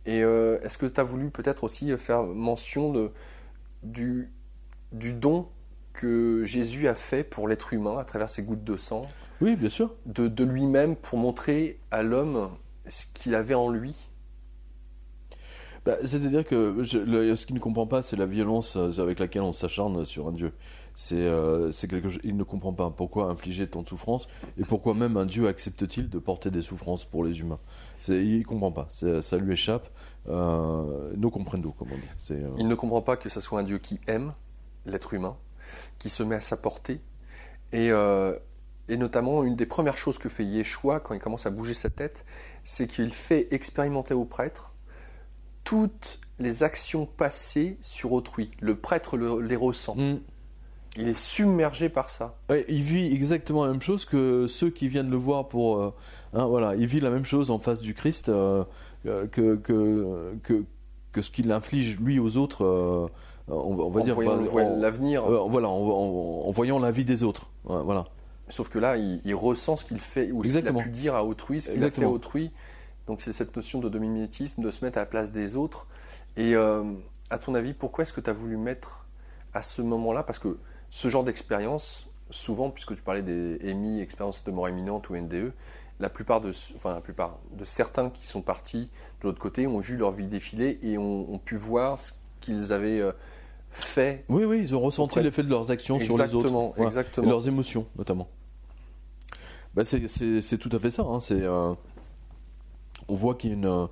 Et est-ce que tu as voulu peut-être aussi faire mention du don que Jésus a fait pour l'être humain à travers ces gouttes de sang? Oui, bien sûr. De lui-même pour montrer à l'homme ce qu'il avait en lui. C'est-à-dire que ce qu'il ne comprend pas, c'est la violence avec laquelle on s'acharne sur un Dieu. C'est quelque chose. Il ne comprend pas pourquoi infliger tant de souffrances et pourquoi même un Dieu accepte-t-il de porter des souffrances pour les humains. Il ne comprend pas. Ça lui échappe. No comprendo, comme on dit. Il ne comprend pas que ce soit un Dieu qui aime l'être humain, qui se met à sa portée. Et notamment, une des premières choses que fait Yeshua quand il commence à bouger sa tête, c'est qu'il fait expérimenter au prêtre toutes les actions passées sur autrui. Le prêtre les ressent. Il est submergé par ça. Ouais, il vit exactement la même chose que ceux qui viennent le voir pour... voilà, il vit la même chose en face du Christ que ce qu'il inflige lui aux autres, on va dire... l'avenir. Voilà, en voyant la vie des autres. Voilà. Sauf que là, il ressent ce qu'il fait, ou ce qu'il a pu dire à autrui, ce qu'il a fait à autrui. Donc c'est cette notion de demi-mimétisme, de se mettre à la place des autres. Et à ton avis, pourquoi est-ce que tu as voulu mettre à ce moment-là? Parce que ce genre d'expérience, souvent, puisque tu parlais des EMI, expériences de mort imminente ou NDE, la plupart de certains qui sont partis de l'autre côté ont vu leur vie défiler et ont pu voir ce qu'ils avaient fait. Oui, ils ont ressenti l'effet de leurs actions sur les autres. Exactement. Et leurs émotions, notamment. C'est tout à fait ça. On voit qu'il y a une...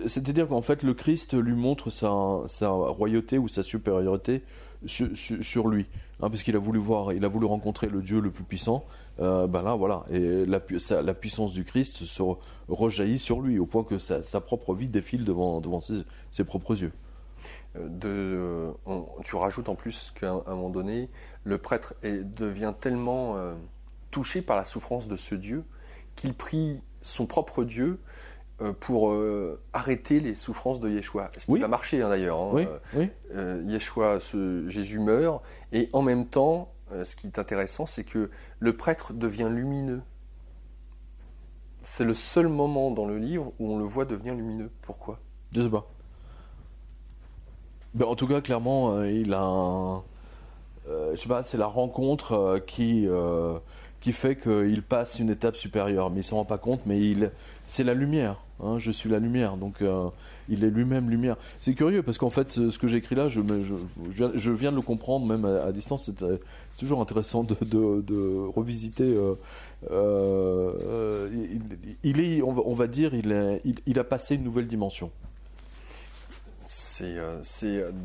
c'est-à-dire qu'en fait, le Christ lui montre sa royauté ou sa supériorité sur lui, parce qu'il a voulu rencontrer le Dieu le plus puissant. Là, voilà, et la puissance du Christ se rejaillit sur lui, au point que sa propre vie défile devant ses propres yeux. Tu rajoutes en plus qu'à un moment donné, le prêtre devient tellement touché par la souffrance de ce Dieu qu'il prie son propre Dieu pour arrêter les souffrances de Yeshua. Ce qui va marcher d'ailleurs. Yeshua, Jésus meurt, et en même temps, ce qui est intéressant, c'est que le prêtre devient lumineux. C'est le seul moment dans le livre où on le voit devenir lumineux. Pourquoi? Je sais pas. En tout cas, clairement, il a je sais pas, c'est la rencontre qui fait qu'il passe une étape supérieure, mais il s'en rend pas compte, mais c'est la lumière, je suis la lumière, donc il est lui-même lumière. C'est curieux, parce qu'en fait, ce que j'écris là, je viens de le comprendre, même à distance, c'est toujours intéressant de revisiter. On va dire, il a passé une nouvelle dimension. C'est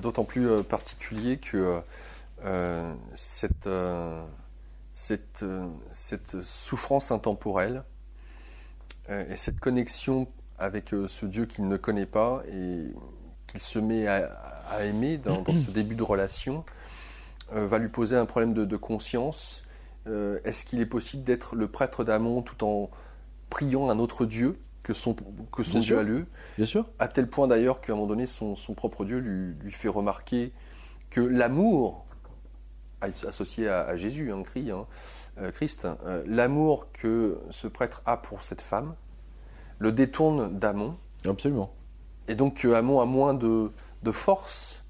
d'autant plus particulier que cette souffrance intemporelle et cette connexion avec ce Dieu qu'il ne connaît pas et qu'il se met à aimer dans ce début de relation va lui poser un problème de conscience. Est-ce qu'il est possible d'être le prêtre d'Amon tout en priant un autre Dieu que son Dieu à lui? Bien sûr. À tel point d'ailleurs qu'à un moment donné, son propre Dieu lui fait remarquer que l'amour associé à Jésus, Christ, l'amour que ce prêtre a pour cette femme le détourne d'Amon. Absolument. Et donc Amon a moins de force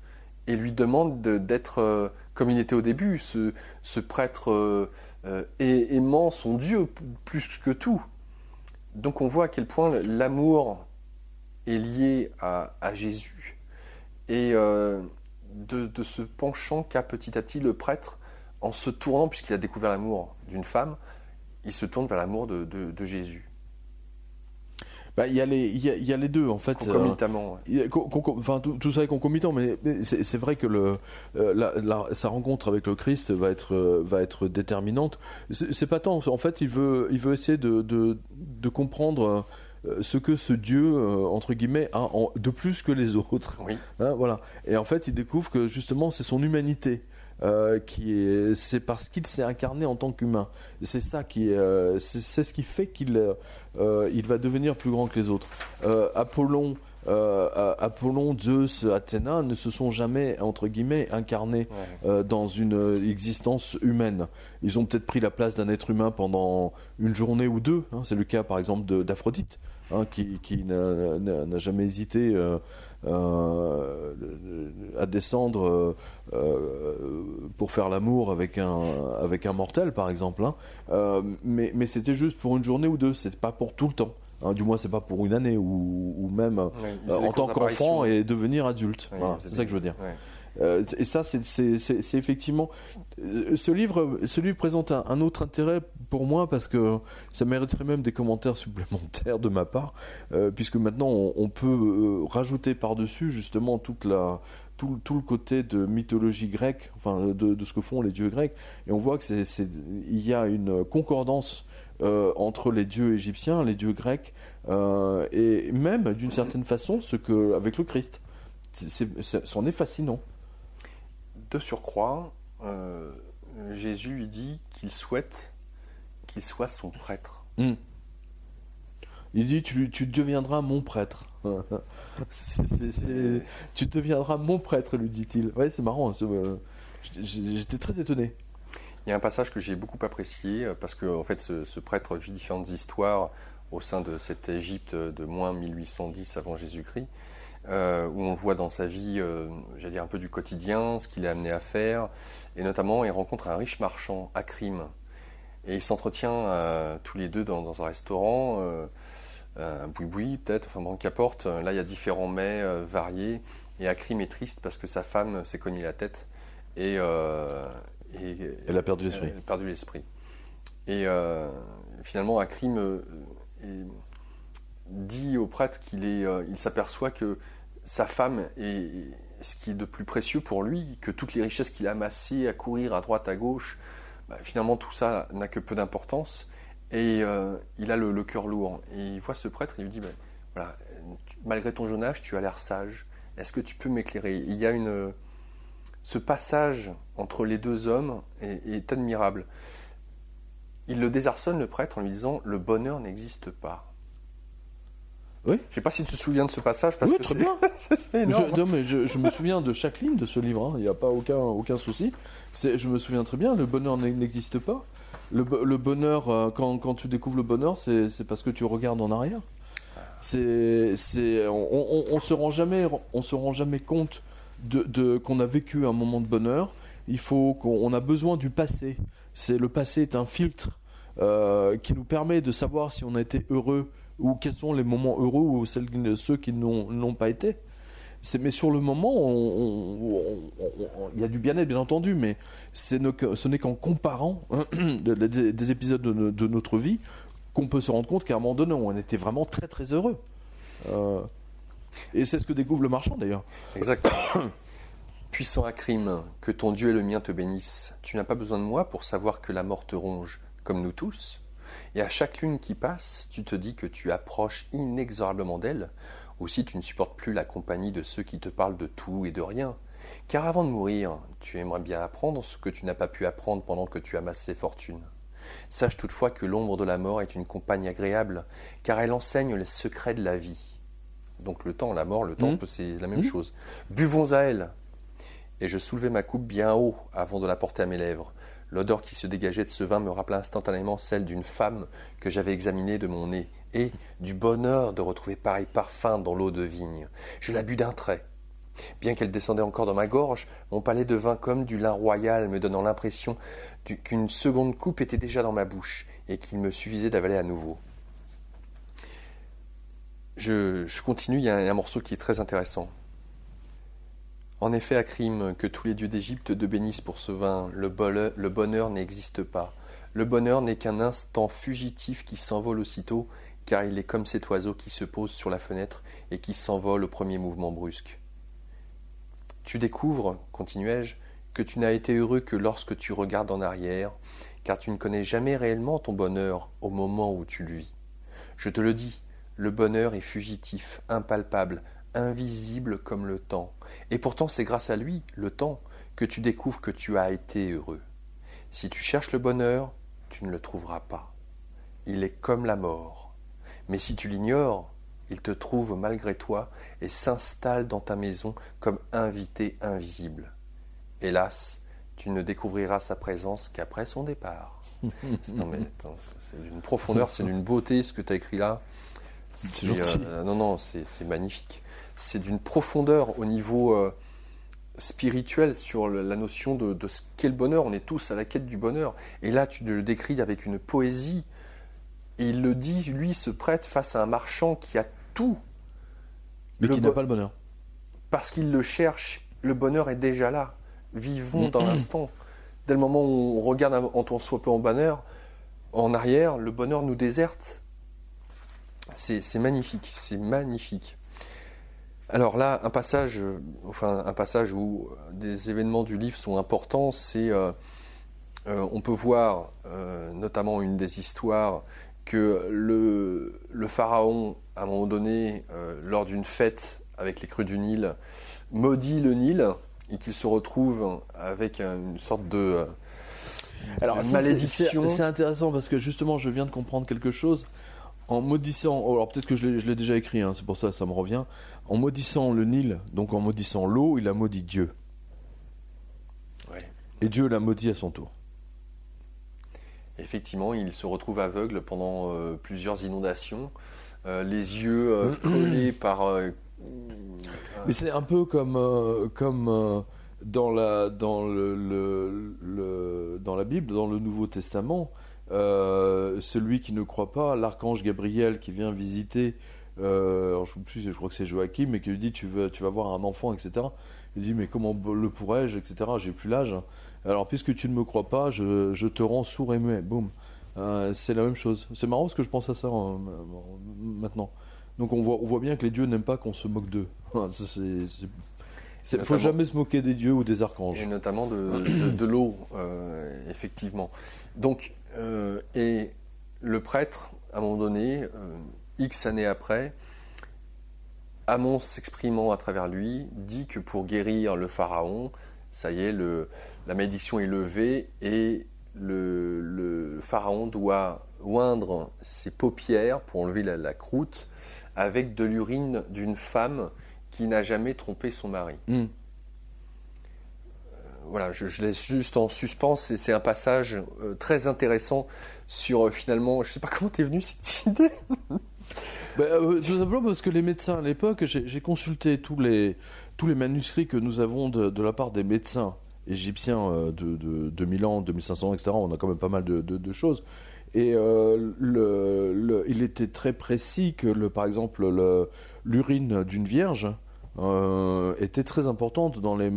et lui demande d'être comme il était au début, ce prêtre aimant son Dieu plus que tout. Donc on voit à quel point l'amour est lié à Jésus. Et de ce penchant qu'a petit à petit le prêtre, en se tournant, puisqu'il a découvert l'amour d'une femme, il se tourne vers l'amour de Jésus. Il y a les deux, en fait. Concomitamment. Enfin, tout ça est concomitant, mais c'est vrai que sa rencontre avec le Christ va être déterminante. C'est pas tant, en fait, il veut essayer de comprendre ce que ce Dieu, entre guillemets, a de plus que les autres. Oui. Hein, voilà. Et en fait, il découvre que justement, c'est son humanité. C'est parce qu'il s'est incarné en tant qu'humain. C'est ça c'est ce qui fait qu'il va devenir plus grand que les autres. Apollon, Zeus, Athéna ne se sont jamais, entre guillemets, incarnés dans une existence humaine. Ils ont peut-être pris la place d'un être humain pendant une journée ou deux. Hein. C'est le cas, par exemple, d'Aphrodite, hein, qui n'a jamais hésité à descendre pour faire l'amour avec un mortel, par exemple. Hein. Mais c'était juste pour une journée ou deux, c'est pas pour tout le temps. Hein, du moins, c'est pas pour une année ou même en tant qu'enfant et devenir adulte. Oui, voilà, c'est ça que je veux dire. Ouais. Et ça, c'est effectivement... Ce livre présente un autre intérêt pour moi, parce que ça mériterait même des commentaires supplémentaires de ma part, puisque maintenant, on peut rajouter par-dessus, justement, tout le côté de mythologie grecque, enfin, de ce que font les dieux grecs, et on voit que il y a une concordance entre les dieux égyptiens, les dieux grecs, et même, d'une certaine façon, avec le Christ. C'en est fascinant. De surcroît, Jésus il dit qu'il souhaite qu'il soit son prêtre. Il dit tu deviendras mon prêtre. Tu deviendras mon prêtre, lui dit-il. Ouais, c'est marrant. J'étais très étonné. Il y a un passage que j'ai beaucoup apprécié, parce que en fait, ce prêtre vit différentes histoires au sein de cette Égypte de moins 1810 avant Jésus-Christ. Où on voit dans sa vie, j'allais dire un peu du quotidien, ce qu'il est amené à faire, et notamment il rencontre un riche marchand, Akrim, et il s'entretient tous les deux dans un restaurant, un boui-boui peut-être, enfin bon, qu'importe, là il y a différents mets variés, et Akrim est triste parce que sa femme s'est cogné la tête, et elle a perdu l'esprit. Elle a perdu l'esprit. Et finalement Akrim dit au prêtre il s'aperçoit que sa femme est ce qui est de plus précieux pour lui, que toutes les richesses qu'il a amassées à courir à droite, à gauche, finalement tout ça n'a que peu d'importance, et il a le cœur lourd. Et il voit ce prêtre, il lui dit, voilà, malgré ton jeune âge, tu as l'air sage, est-ce que tu peux m'éclairer? Il y a ce passage entre les deux hommes est admirable. Il le désarçonne, le prêtre, en lui disant, le bonheur n'existe pas. Oui. Je ne sais pas si tu te souviens de ce passage, parce oui, que très bien. c'est énorme. Je me souviens de chaque ligne de ce livre, hein. Il n'y a pas aucun souci. Je me souviens très bien, le bonheur n'existe pas. Le bonheur, quand tu découvres le bonheur, c'est parce que tu regardes en arrière. On se rend jamais compte qu'on a vécu un moment de bonheur. On a besoin du passé. Le passé est un filtre qui nous permet de savoir si on a été heureux, ou quels sont les moments heureux ou ceux qui n'ont pas été. Mais sur le moment, il y a du bien-être, bien entendu, mais ce n'est qu'en comparant des épisodes de notre vie qu'on peut se rendre compte qu'à un moment donné, on était vraiment très très heureux. Et c'est ce que découvre le marchand, d'ailleurs. Exactement. Puissant Akrim, que ton Dieu et le mien te bénissent. Tu n'as pas besoin de moi pour savoir que la mort te ronge, comme nous tous. Et à chaque lune qui passe, tu te dis que tu approches inexorablement d'elle, ou si tu ne supportes plus la compagnie de ceux qui te parlent de tout et de rien. Car avant de mourir, tu aimerais bien apprendre ce que tu n'as pas pu apprendre pendant que tu amassais fortune. Sache toutefois que l'ombre de la mort est une compagne agréable, car elle enseigne les secrets de la vie. Donc le temps, la mort, le temps, c'est la même chose. Buvons à elle. Et je soulevai ma coupe bien haut avant de la porter à mes lèvres. L'odeur qui se dégageait de ce vin me rappela instantanément celle d'une femme que j'avais examinée de mon nez, et du bonheur de retrouver pareil parfum dans l'eau de vigne. Je la bus d'un trait. Bien qu'elle descendait encore dans ma gorge, mon palais devint comme du lin royal, me donnant l'impression qu'une seconde coupe était déjà dans ma bouche et qu'il me suffisait d'avaler à nouveau. Je continue, il y a un morceau qui est très intéressant. En effet, Akrim, que tous les dieux d'Égypte te bénissent pour ce vin, le bonheur n'existe pas. Le bonheur n'est qu'un instant fugitif qui s'envole aussitôt, car il est comme cet oiseau qui se pose sur la fenêtre et qui s'envole au premier mouvement brusque. Tu découvres, continuai-je, que tu n'as été heureux que lorsque tu regardes en arrière, car tu ne connais jamais réellement ton bonheur au moment où tu le vis. Je te le dis, le bonheur est fugitif, impalpable, invisible comme le temps. Et pourtant c'est grâce à lui, le temps, que tu découvres que tu as été heureux. Si tu cherches le bonheur, tu ne le trouveras pas. Il est comme la mort. Mais si tu l'ignores, il te trouve malgré toi et s'installe dans ta maison comme invité invisible. Hélas, tu ne découvriras sa présence qu'après son départ. Non mais attends, c'est d'une profondeur, c'est d'une beauté ce que tu as écrit là. C'est gentil. Non, c'est magnifique. C'est d'une profondeur au niveau spirituel sur la notion de ce qu'est le bonheur. On est tous à la quête du bonheur. Et là, tu le décris avec une poésie. Et il le dit, lui, se prête face à un marchand qui a tout. Mais qui n'a pas le bonheur. Parce qu'il le cherche, le bonheur est déjà là. Vivons dans l'instant. Dès le moment où on regarde en ton soit peu en bonheur, en arrière, le bonheur nous déserte. C'est magnifique, c'est magnifique. Alors là, un passage où des événements du livre sont importants, c'est on peut voir notamment une des histoires que le pharaon, à un moment donné, lors d'une fête avec les crues du Nil, maudit le Nil et qu'il se retrouve avec une sorte de malédiction. C'est intéressant parce que justement, je viens de comprendre quelque chose. En maudissant, alors peut-être que je l'ai déjà écrit, c'est pour ça que ça me revient. En maudissant le Nil, donc en maudissant l'eau, il a maudit Dieu. Ouais. Et Dieu l'a maudit à son tour. Effectivement, il se retrouve aveugle pendant plusieurs inondations, les yeux collés par... Mais c'est un peu comme dans la Bible, dans le Nouveau Testament, celui qui ne croit pas, l'archange Gabriel qui vient visiter, alors je crois que c'est Joachim, mais qui lui dit tu vas voir un enfant, etc. Il dit mais comment le pourrais-je, etc. J'ai plus l'âge. Alors puisque tu ne me crois pas, je te rends sourd et muet. Boum. C'est la même chose. C'est marrant parce que je pense à ça maintenant. Donc on voit bien que les dieux n'aiment pas qu'on se moque d'eux. Il ne faut jamais se moquer des dieux ou des archanges. Et notamment de l'eau, effectivement. Donc, et le prêtre, à un moment donné, X années après, Amon s'exprimant à travers lui, dit que pour guérir le pharaon, ça y est, la malédiction est levée et le pharaon doit oindre ses paupières pour enlever la croûte avec de l'urine d'une femme qui n'a jamais trompé son mari. Voilà, je laisse juste en suspens, c'est un passage très intéressant sur finalement, je ne sais pas comment t'es venu cette idée. Tout simplement parce que les médecins à l'époque, j'ai consulté tous les manuscrits que nous avons de la part des médecins égyptiens de 2000 ans, 2500, etc. On a quand même pas mal de choses. Et il était très précis que, par exemple, l'urine d'une vierge était très importante dans les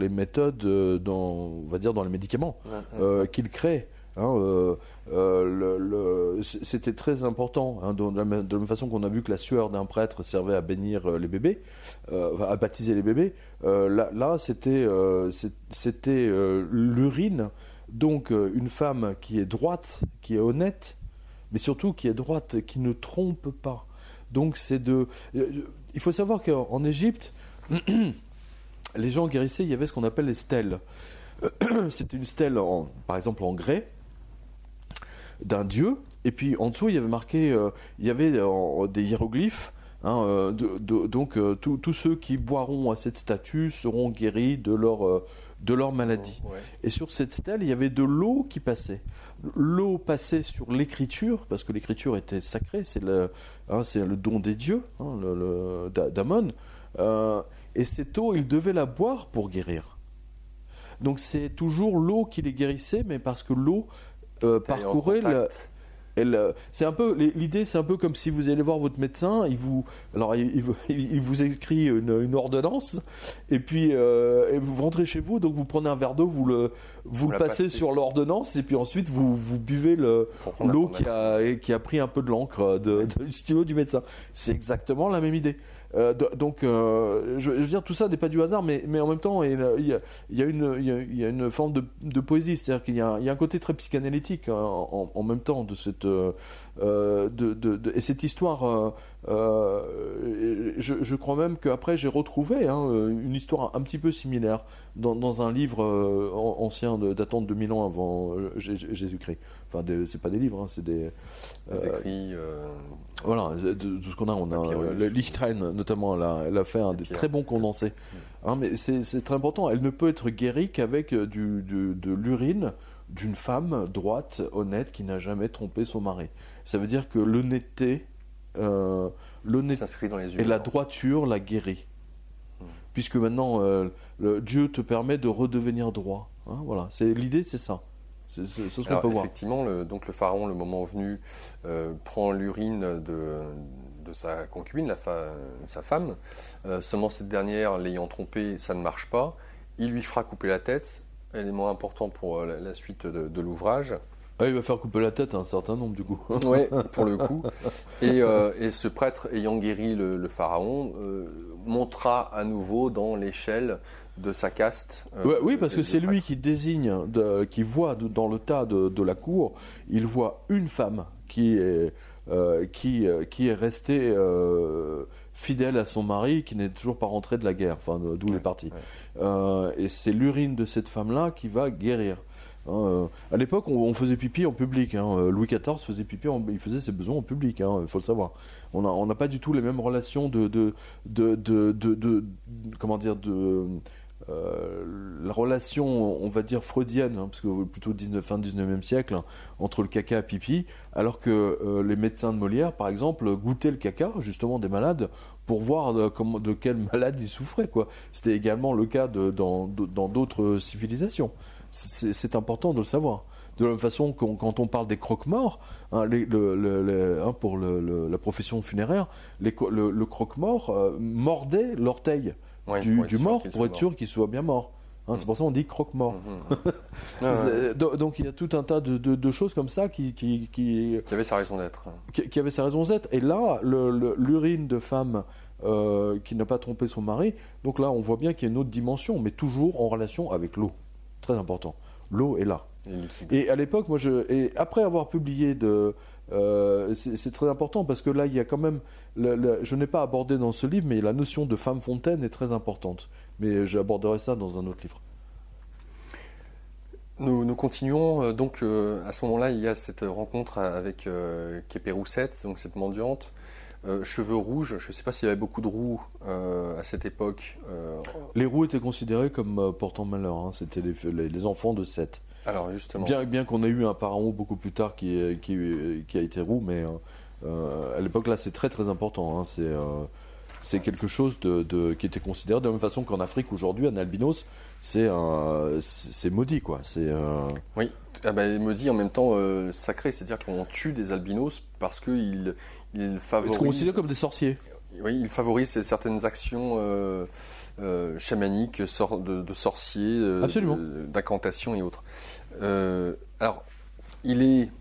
méthodes, on va dire dans les médicaments qu'il crée. C'était très important, de la même façon qu'on a vu que la sueur d'un prêtre servait à bénir les bébés, à baptiser les bébés. Là, c'était l'urine. Donc une femme qui est droite, qui est honnête, mais surtout qui est droite, qui ne trompe pas. Donc il faut savoir qu'en Égypte, les gens guérissaient, il y avait ce qu'on appelle les stèles. C'était une stèle, par exemple en grès, d'un dieu, et puis en dessous il y avait marqué, il y avait des hiéroglyphes. Donc tous ceux qui boiront à cette statue seront guéris de leur maladie. Ouais. Et sur cette stèle, il y avait de l'eau qui passait. L'eau passait sur l'écriture, parce que l'écriture était sacrée, c'est le don des dieux, d'Amon. Et cette eau, il devait la boire pour guérir. Donc c'est toujours l'eau qui les guérissait, mais parce que l'eau parcourait c'est un peu l'idée, c'est un peu comme si vous allez voir votre médecin, il vous écrit une ordonnance, et puis et vous rentrez chez vous, donc vous prenez un verre d'eau, vous le passez sur l'ordonnance, et puis ensuite vous buvez l'eau qui a pris un peu de l'encre du stylo du médecin. C'est exactement la même idée. Donc, je veux dire, tout ça n'est pas du hasard, mais en même temps, il y a une forme de poésie, c'est-à-dire qu'il y a un côté très psychanalytique en même temps de cette et cette histoire. Je crois même qu'après j'ai retrouvé une histoire un petit peu similaire dans un livre ancien datant de 2000 ans avant Jésus-Christ. Enfin, c'est pas des livres, c'est des écrits. Voilà, de ce qu'on a, le Lichtlein notamment, elle a fait un des très bons condensés. Mais c'est très important. Elle ne peut être guérie qu'avec de l'urine d'une femme droite, honnête, qui n'a jamais trompé son mari. Ça veut dire que l'honnêteté s'inscrit dans les yeux, et la droiture la guérit. Puisque maintenant, Dieu te permet de redevenir droit. Voilà, l'idée, c'est ça. C'est ce qu'on peut voir. Effectivement, donc le pharaon, le moment venu, prend l'urine de sa concubine, sa femme. Seulement cette dernière, l'ayant trompé, ça ne marche pas. Il lui fera couper la tête, élément important pour la suite de l'ouvrage. Il va faire couper la tête à un certain nombre, du coup. Oui, pour le coup. Et ce prêtre, ayant guéri le pharaon, montera à nouveau dans l'échelle de sa caste. Oui, parce que c'est lui qui désigne, qui voit dans le tas de la cour, il voit une femme qui est restée fidèle à son mari, qui n'est toujours pas rentrée de la guerre, d'où il est parti. Et c'est l'urine de cette femme-là qui va guérir. À l'époque, on faisait pipi en public. Louis XIV faisait pipi, il faisait ses besoins en public. Il faut le savoir. On n'a pas du tout les mêmes relations la relation, on va dire freudienne, parce que plutôt fin 19e siècle, entre le caca et pipi, alors que les médecins de Molière, par exemple, goûtaient le caca, justement, des malades, pour voir de quelle malade ils souffraient, quoi. C'était également le cas dans d'autres civilisations. C'est important de le savoir. De la même façon, quand on parle des croque-morts, pour la profession funéraire, le croque-mort mordait l'orteil du mort pour être sûr qu'il soit bien mort. C'est pour ça qu'on dit croque-mort. Donc il y a tout un tas de choses comme ça qui avait sa raison d'être. Qui avait sa raison d'être. Et là, l'urine de femme qui n'a pas trompé son mari, donc là on voit bien qu'il y a une autre dimension, mais toujours en relation avec l'eau. Très important. L'eau est là. Et à l'époque, et après avoir publié c'est très important parce que là, il y a quand même, je n'ai pas abordé dans ce livre, mais la notion de femme fontaine est très importante. Mais j'aborderai ça dans un autre livre. Nous continuons. Donc, à ce moment-là, il y a cette rencontre avec Képéroussette, donc cette mendiante. Cheveux rouges, je ne sais pas s'il y avait beaucoup de roux à cette époque. Les roux étaient considérés comme portant malheur. C'était les enfants de Seth. Alors justement. Bien qu'on ait eu un pharaon beaucoup plus tard qui a été roux, mais à l'époque là c'est très très important. C'est quelque chose qui était considéré de la même façon qu'en Afrique aujourd'hui, un albinos c'est maudit, quoi. Oui, maudit en même temps sacré, c'est-à-dire qu'on tue des albinos parce qu'ils favorisent. C'est considéré comme des sorciers. Oui, ils favorisent certaines actions chamaniques, de sorciers, d'incantations et autres. Alors, il est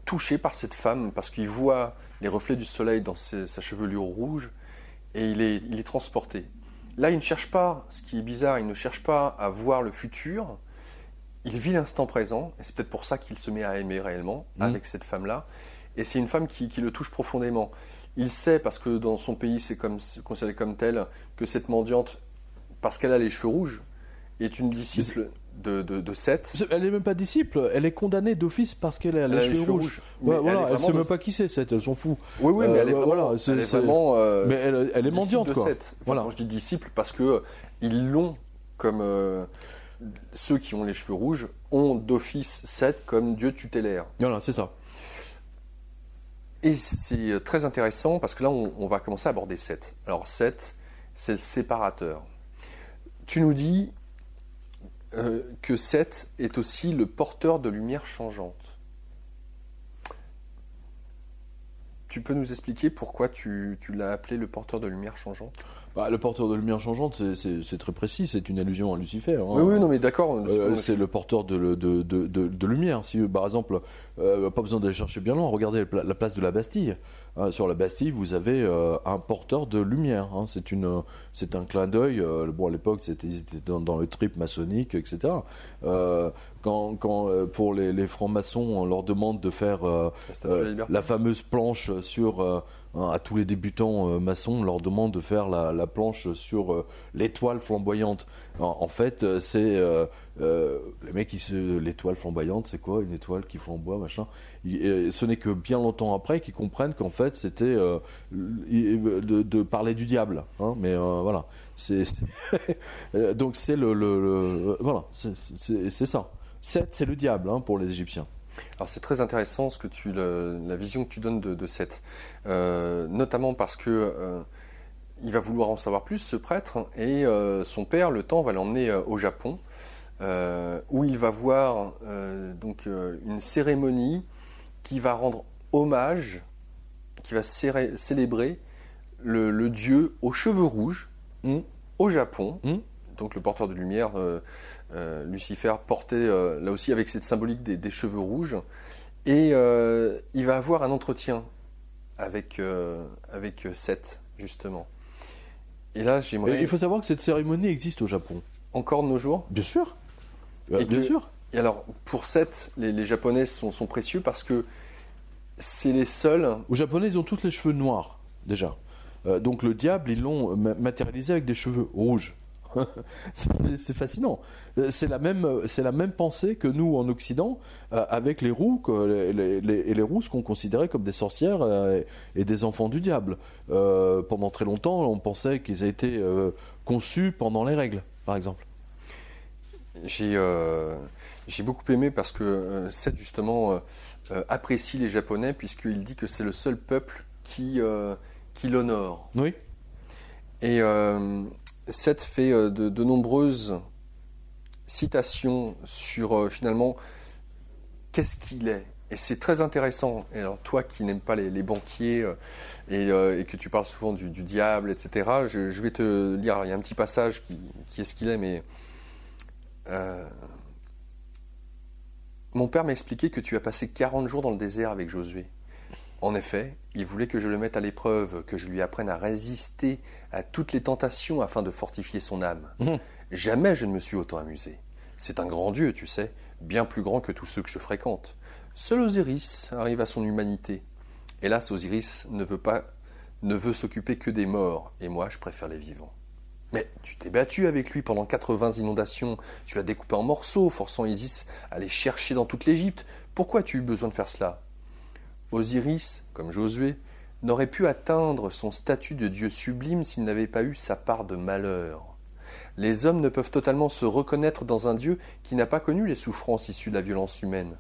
touché par cette femme parce qu'il voit les reflets du soleil dans sa chevelure rouge et il est transporté. Là, il ne cherche pas, ce qui est bizarre, il ne cherche pas à voir le futur, il vit l'instant présent et c'est peut-être pour ça qu'il se met à aimer réellement avec cette femme-là. Et c'est une femme qui le touche profondément. Il sait, parce que dans son pays c'est considéré comme tel, que cette mendiante, parce qu'elle a les cheveux rouges, est une disciple de Seth. Elle n'est même pas disciple, elle est condamnée d'office parce qu'elle a les cheveux rouges. Elle ne sait même pas qui c'est, Seth, elle s'en fout. Oui, mais elle est vraiment, mais elle est mendiante, quoi. Seth. Quand je dis disciple, parce qu'ils l'ont comme ceux qui ont les cheveux rouges ont d'office Seth comme dieu tutélaire. Voilà, c'est ça. Et c'est très intéressant parce que là, on va commencer à aborder Seth. Alors Seth, c'est le séparateur. Tu nous dis que Seth est aussi le porteur de lumière changeante. Tu peux nous expliquer pourquoi tu l'as appelé le porteur de lumière changeante ? Le porteur de lumière changeante, c'est très précis, c'est une allusion à Lucifer. Hein. Oui, non, mais d'accord. C'est le porteur de lumière. Si, par exemple, pas besoin d'aller chercher bien loin, regardez la place de la Bastille. Sur la Bastille, vous avez un porteur de lumière. Hein. C'est un clin d'œil. Bon, à l'époque, c'était dans le trip maçonnique, etc. Quand pour les francs-maçons, on leur demande de faire la fameuse planche sur... à tous les débutants maçons, on leur demande de faire la planche sur l'étoile flamboyante. En fait, c'est les mecs l'étoile flamboyante, c'est quoi une étoile qui flamboie, machin. Ce n'est que bien longtemps après qu'ils comprennent qu'en fait c'était de parler du diable. Hein, mais voilà, donc c'est voilà, c'est ça. Seth, c'est le diable hein, pour les Égyptiens. Alors c'est très intéressant la vision que tu donnes de Seth, notamment parce que il va vouloir en savoir plus, ce prêtre, et son père, le temps, va l'emmener au Japon, où il va voir une cérémonie qui va rendre hommage, qui va célébrer le dieu aux cheveux rouges au Japon. Donc le porteur de lumière, Lucifer, portait là aussi avec cette symbolique des cheveux rouges. Et il va avoir un entretien avec Seth, justement. Et là, il faut savoir que cette cérémonie existe au Japon. Encore de nos jours ? Bien sûr. Bien sûr. Et alors, pour Seth, les Japonais sont précieux parce que c'est les seuls... Aux Japonais, ils ont tous les cheveux noirs, déjà. Donc le diable, ils l'ont matérialisé avec des cheveux rouges. C'est fascinant. C'est la même pensée que nous en Occident avec les roux et les rousses qu'on considérait comme des sorcières et des enfants du diable. Pendant très longtemps, on pensait qu'ils avaient été conçus pendant les règles, par exemple. J'ai beaucoup aimé parce que Seth justement apprécie les Japonais puisqu'il dit que c'est le seul peuple qui l'honore. Oui. Et Seth fait de nombreuses citations sur finalement qu'est-ce qu'il est. Et c'est très intéressant. Et alors toi qui n'aimes pas les banquiers et que tu parles souvent du diable, etc., je vais te lire, il y a un petit passage qui est ce qu'il est, mais mon père m'a expliqué que tu as passé 40 jours dans le désert avec Josué. En effet, il voulait que je le mette à l'épreuve, que je lui apprenne à résister à toutes les tentations afin de fortifier son âme. Jamais je ne me suis autant amusé. C'est un grand Dieu, tu sais, bien plus grand que tous ceux que je fréquente. Seul Osiris arrive à son humanité. Hélas, Osiris ne veut s'occuper que des morts, et moi je préfère les vivants. Mais tu t'es battu avec lui pendant 80 inondations, tu l'as découpé en morceaux, forçant Isis à les chercher dans toute l'Égypte. Pourquoi as-tu eu besoin de faire cela ? Osiris, comme Josué, n'aurait pu atteindre son statut de Dieu sublime s'il n'avait pas eu sa part de malheur. Les hommes ne peuvent totalement se reconnaître dans un Dieu qui n'a pas connu les souffrances issues de la violence humaine.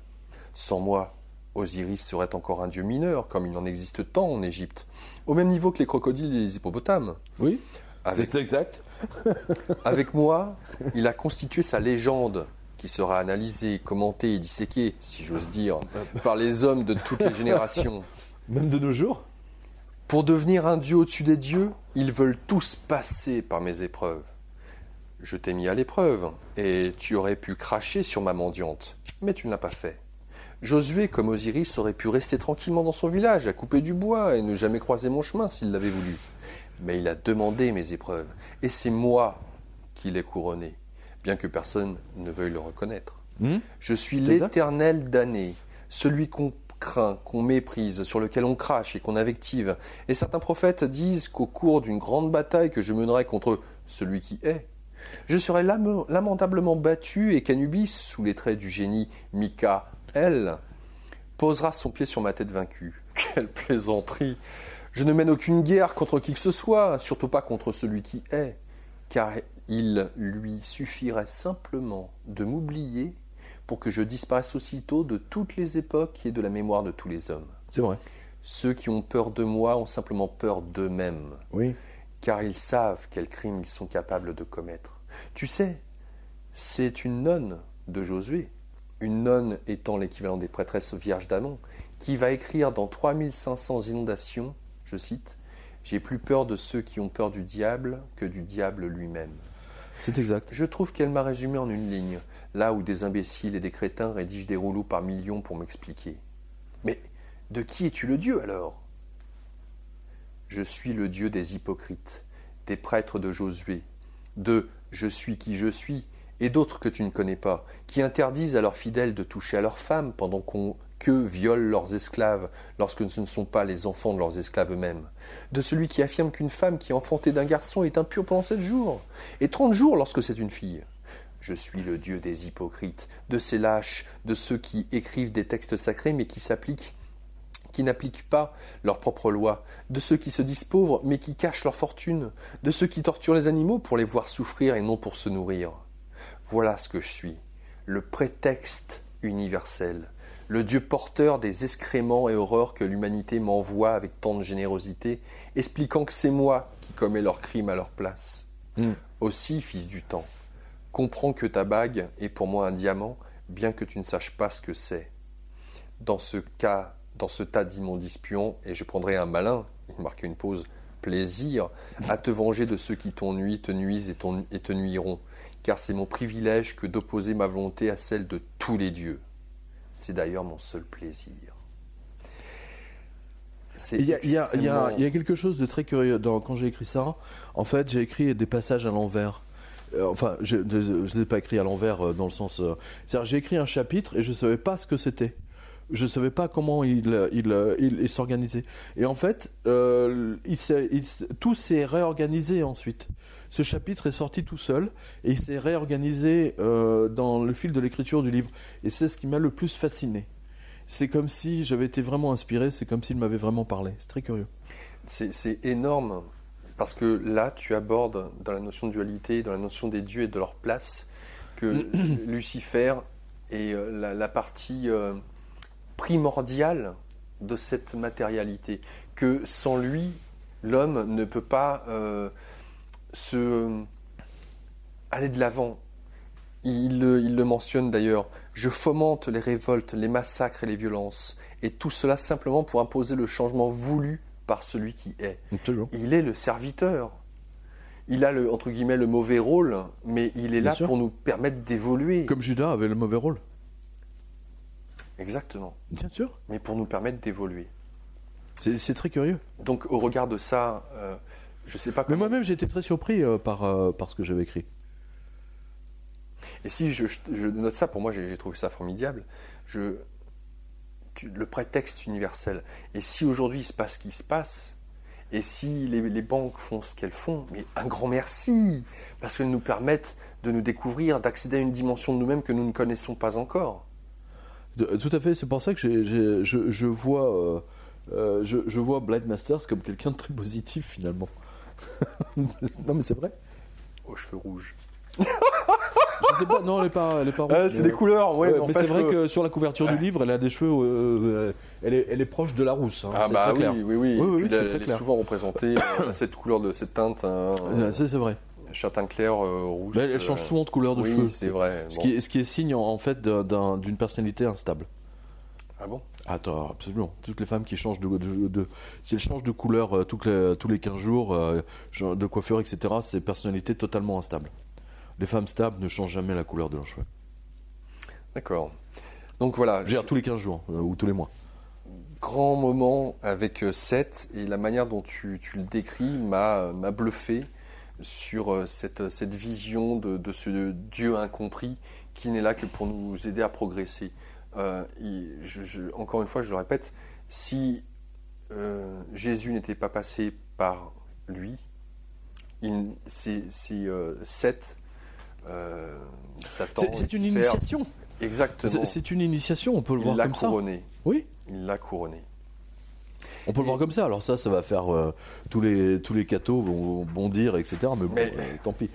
Sans moi, Osiris serait encore un dieu mineur, comme il en existe tant en Égypte, au même niveau que les crocodiles et les hippopotames. Oui, c'est exact. Avec moi, il a constitué sa légende, qui sera analysée, commentée et disséquée, si j'ose dire, par les hommes de toutes les générations. Même de nos jours ? Pour devenir un dieu au-dessus des dieux, ils veulent tous passer par mes épreuves. Je t'ai mis à l'épreuve, et tu aurais pu cracher sur ma mendiante, mais tu ne l'as pas fait. Josué, comme Osiris, aurait pu rester tranquillement dans son village, à couper du bois, et ne jamais croiser mon chemin s'il l'avait voulu. Mais il a demandé mes épreuves, et c'est moi qui l'ai couronné, bien que personne ne veuille le reconnaître. Je suis l'Éternel damné, celui qu'on craint, qu'on méprise, sur lequel on crache et qu'on invective. Et certains prophètes disent qu'au cours d'une grande bataille que je mènerai contre celui qui est, je serai lamentablement battu et qu'Anubis, sous les traits du génie Michaël, posera son pied sur ma tête vaincue. Quelle plaisanterie! Je ne mène aucune guerre contre qui que ce soit, surtout pas contre celui qui est, car il lui suffirait simplement de m'oublier pour que je disparaisse aussitôt de toutes les époques et de la mémoire de tous les hommes. C'est vrai. Ceux qui ont peur de moi ont simplement peur d'eux-mêmes. Oui. Car ils savent quels crimes ils sont capables de commettre. Tu sais, c'est une nonne de Josué, une nonne étant l'équivalent des prêtresses vierges d'Amon, qui va écrire dans 3500 inondations, je cite, « J'ai plus peur de ceux qui ont peur du diable que du diable lui-même ». C'est exact. Je trouve qu'elle m'a résumé en une ligne, là où des imbéciles et des crétins rédigent des rouleaux par millions pour m'expliquer. Mais de qui es-tu le Dieu alors ? Je suis le Dieu des hypocrites, des prêtres de Josué, de « je suis qui je suis » et d'autres que tu ne connais pas, qui interdisent à leurs fidèles de toucher à leurs femmes pendant qu'eux violent leurs esclaves lorsque ce ne sont pas les enfants de leurs esclaves eux-mêmes, de celui qui affirme qu'une femme qui est enfantée d'un garçon est impure pendant 7 jours, et 30 jours lorsque c'est une fille. Je suis le Dieu des hypocrites, de ces lâches, de ceux qui écrivent des textes sacrés mais qui n'appliquent pas leur propre loi, de ceux qui se disent pauvres mais qui cachent leur fortune, de ceux qui torturent les animaux pour les voir souffrir et non pour se nourrir. Voilà ce que je suis, le prétexte universel, le Dieu porteur des excréments et horreurs que l'humanité m'envoie avec tant de générosité, expliquant que c'est moi qui commets leurs crimes à leur place. Aussi, fils du temps, comprends que ta bague est pour moi un diamant, bien que tu ne saches pas ce que c'est. Dans ce tas d'immondices pions, et je prendrai un malin, il marquait une pause, plaisir, à te venger de ceux qui t'ennuient, te nuisent et te nuiront, car c'est mon privilège que d'opposer ma volonté à celle de tous les dieux. C'est d'ailleurs mon seul plaisir. Il y a quelque chose de très curieux quand j'ai écrit ça. En fait, j'ai écrit des passages à l'envers. Enfin, je ne l'ai pas écrit à l'envers dans le sens... c'est-à-dire, j'ai écrit un chapitre et je ne savais pas ce que c'était. Je ne savais pas comment il s'organisait. Et en fait, tout s'est réorganisé ensuite. Ce chapitre est sorti tout seul et il s'est réorganisé dans le fil de l'écriture du livre. Et c'est ce qui m'a le plus fasciné. C'est comme si j'avais été vraiment inspiré, c'est comme s'il m'avait vraiment parlé. C'est très curieux. C'est énorme, parce que là, tu abordes dans la notion de dualité, dans la notion des dieux et de leur place, que Lucifer est la partie... primordial de cette matérialité, que sans lui, l'homme ne peut pas aller de l'avant. Il le mentionne d'ailleurs, je fomente les révoltes, les massacres et les violences, et tout cela simplement pour imposer le changement voulu par celui qui est. Absolument. Il est le serviteur. Il a entre guillemets le mauvais rôle, mais il est là pour nous permettre d'évoluer. Comme Judas avait le mauvais rôle. Exactement. Bien sûr. Mais pour nous permettre d'évoluer. C'est très curieux. Donc au regard de ça, je ne sais pas comment... Mais moi-même, j'ai été très surpris par ce que j'avais écrit. Et si je note ça, pour moi, j'ai trouvé ça formidable. Le prétexte universel. Et si aujourd'hui il se passe ce qui se passe, et si les banques font ce qu'elles font, mais un grand merci, parce qu'elles nous permettent de nous découvrir, d'accéder à une dimension de nous-mêmes que nous ne connaissons pas encore. Tout à fait, c'est pour ça que je vois Blind Masters comme quelqu'un de très positif finalement. Non mais c'est vrai. Aux cheveux rouges. Je sais pas, non elle est pas rouge. C'est des couleurs, ouais. Mais c'est vrai que sur la couverture du livre, elle a des cheveux, elle est proche de la rousse. Hein, ah bah oui, clair. Oui, c'est elle est souvent représentée cette couleur de cette teinte. C'est vrai. Châtain clair, rouge. Mais elle change souvent de couleur de cheveux. Oui, c'est vrai. Ce qui est signe en fait d'une personnalité instable. Ah bon ? Attends, absolument. Toutes les femmes qui changent si elles changent de couleur tous les 15 jours, de coiffure, etc., c'est personnalité totalement instable. Les femmes stables ne changent jamais la couleur de leurs cheveux. D'accord. Donc voilà. Je veux dire tous les 15 jours ou tous les mois. Grand moment avec Seth, et la manière dont tu le décris m'a bluffé sur cette vision de ce Dieu incompris qui n'est là que pour nous aider à progresser. Encore une fois, je le répète, si Jésus n'était pas passé par lui, c'est Seth, Satan, c'est une initiation. Exactement. C'est une initiation, on peut le voir comme ça. Oui. Il l'a couronné. On peut le voir comme ça. Alors ça va faire tous les cathos vont bondir, etc. Mais bon, tant pis.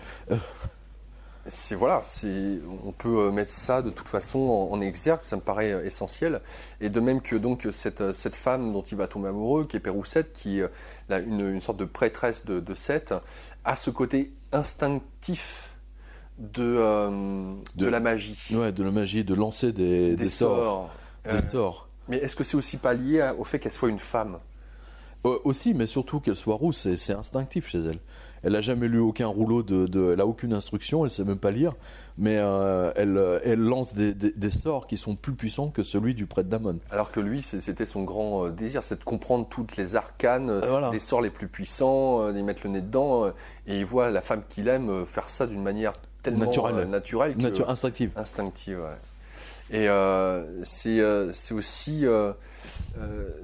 On peut mettre ça de toute façon en exergue, ça me paraît essentiel. Et de même que donc cette femme dont il va tomber amoureux, qui est Péroussette, qui est une sorte de prêtresse de Seth, a ce côté instinctif de la magie. Ouais, de la magie, de lancer des sorts. Des sorts. Mais est-ce que c'est aussi pas lié au fait qu'elle soit une femme? Aussi, mais surtout qu'elle soit rousse, c'est instinctif chez elle. Elle n'a jamais lu aucun rouleau, elle n'a aucune instruction, elle ne sait même pas lire, mais elle lance des sorts qui sont plus puissants que celui du prêtre d'Amon. Alors que lui, c'était son grand désir, c'est de comprendre toutes les arcanes, des sorts les plus puissants, d'y mettre le nez dedans, et il voit la femme qu'il aime faire ça d'une manière tellement naturelle. Instinctive. Instinctive, ouais. Et c'est aussi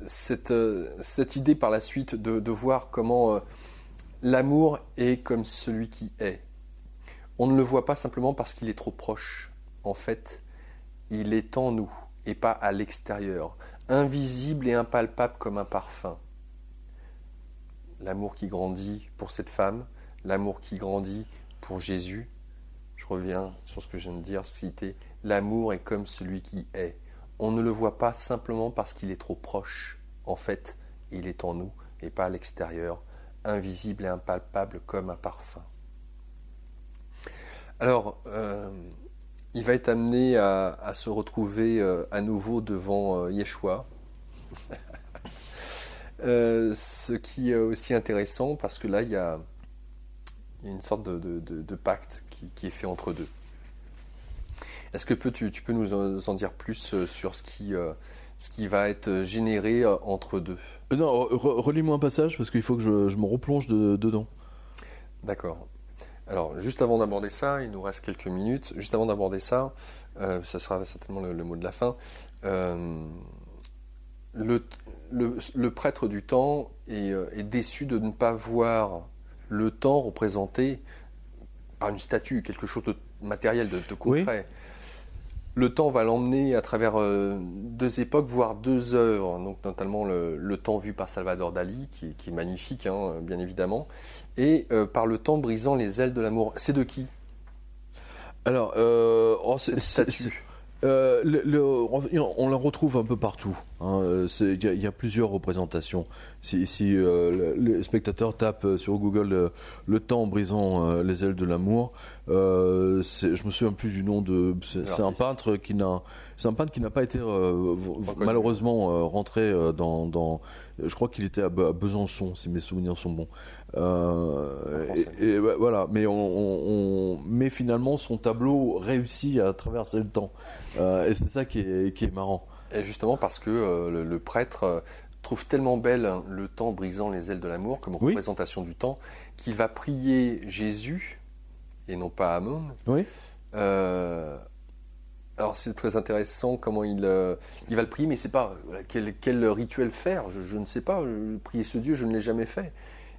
cette idée par la suite de voir comment l'amour est comme celui qui est. On ne le voit pas simplement parce qu'il est trop proche. En fait, il est en nous et pas à l'extérieur, invisible et impalpable comme un parfum. L'amour qui grandit pour cette femme, l'amour qui grandit pour Jésus. Je reviens sur ce que je viens de dire, citer. L'amour est comme celui qui est. On ne le voit pas simplement parce qu'il est trop proche. En fait, il est en nous et pas à l'extérieur, invisible et impalpable comme un parfum. Alors, il va être amené à se retrouver à nouveau devant Yeshua. Ce qui est aussi intéressant parce que là, il y a une sorte de pacte qui est fait entre deux. Est-ce que tu peux nous en dire plus sur ce qui va être généré entre deux? Non, relis-moi un passage parce qu'il faut que je me replonge dedans. D'accord. Alors, juste avant d'aborder ça, il nous reste quelques minutes. Juste avant d'aborder ça, ça sera certainement le mot de la fin. Le prêtre du temps est déçu de ne pas voir le temps représenté par une statue, quelque chose de matériel, de concret. Oui. Le temps va l'emmener à travers deux époques, voire deux œuvres, donc notamment le temps vu par Salvador Dali, qui est magnifique, hein, bien évidemment, et par le temps brisant les ailes de l'amour. C'est de qui? Alors, cette statue. On la retrouve un peu partout. Il y a plusieurs représentations. Si les spectateurs tapent sur Google le temps brisant les ailes de l'amour, je me souviens plus du nom de. C'est un peintre qui n'a pas été malheureusement rentré dans. Je crois qu'il était à Besançon, si mes souvenirs sont bons. Voilà, mais finalement son tableau réussit à traverser le temps, et c'est ça qui est marrant. Et justement parce que le prêtre trouve tellement belle le temps brisant les ailes de l'amour comme représentation du temps, qu'il va prier Jésus et non pas Amon. Oui. Alors c'est très intéressant comment il va le prier, mais c'est pas quel rituel faire. Je ne sais pas. Prier ce Dieu, je ne l'ai jamais fait.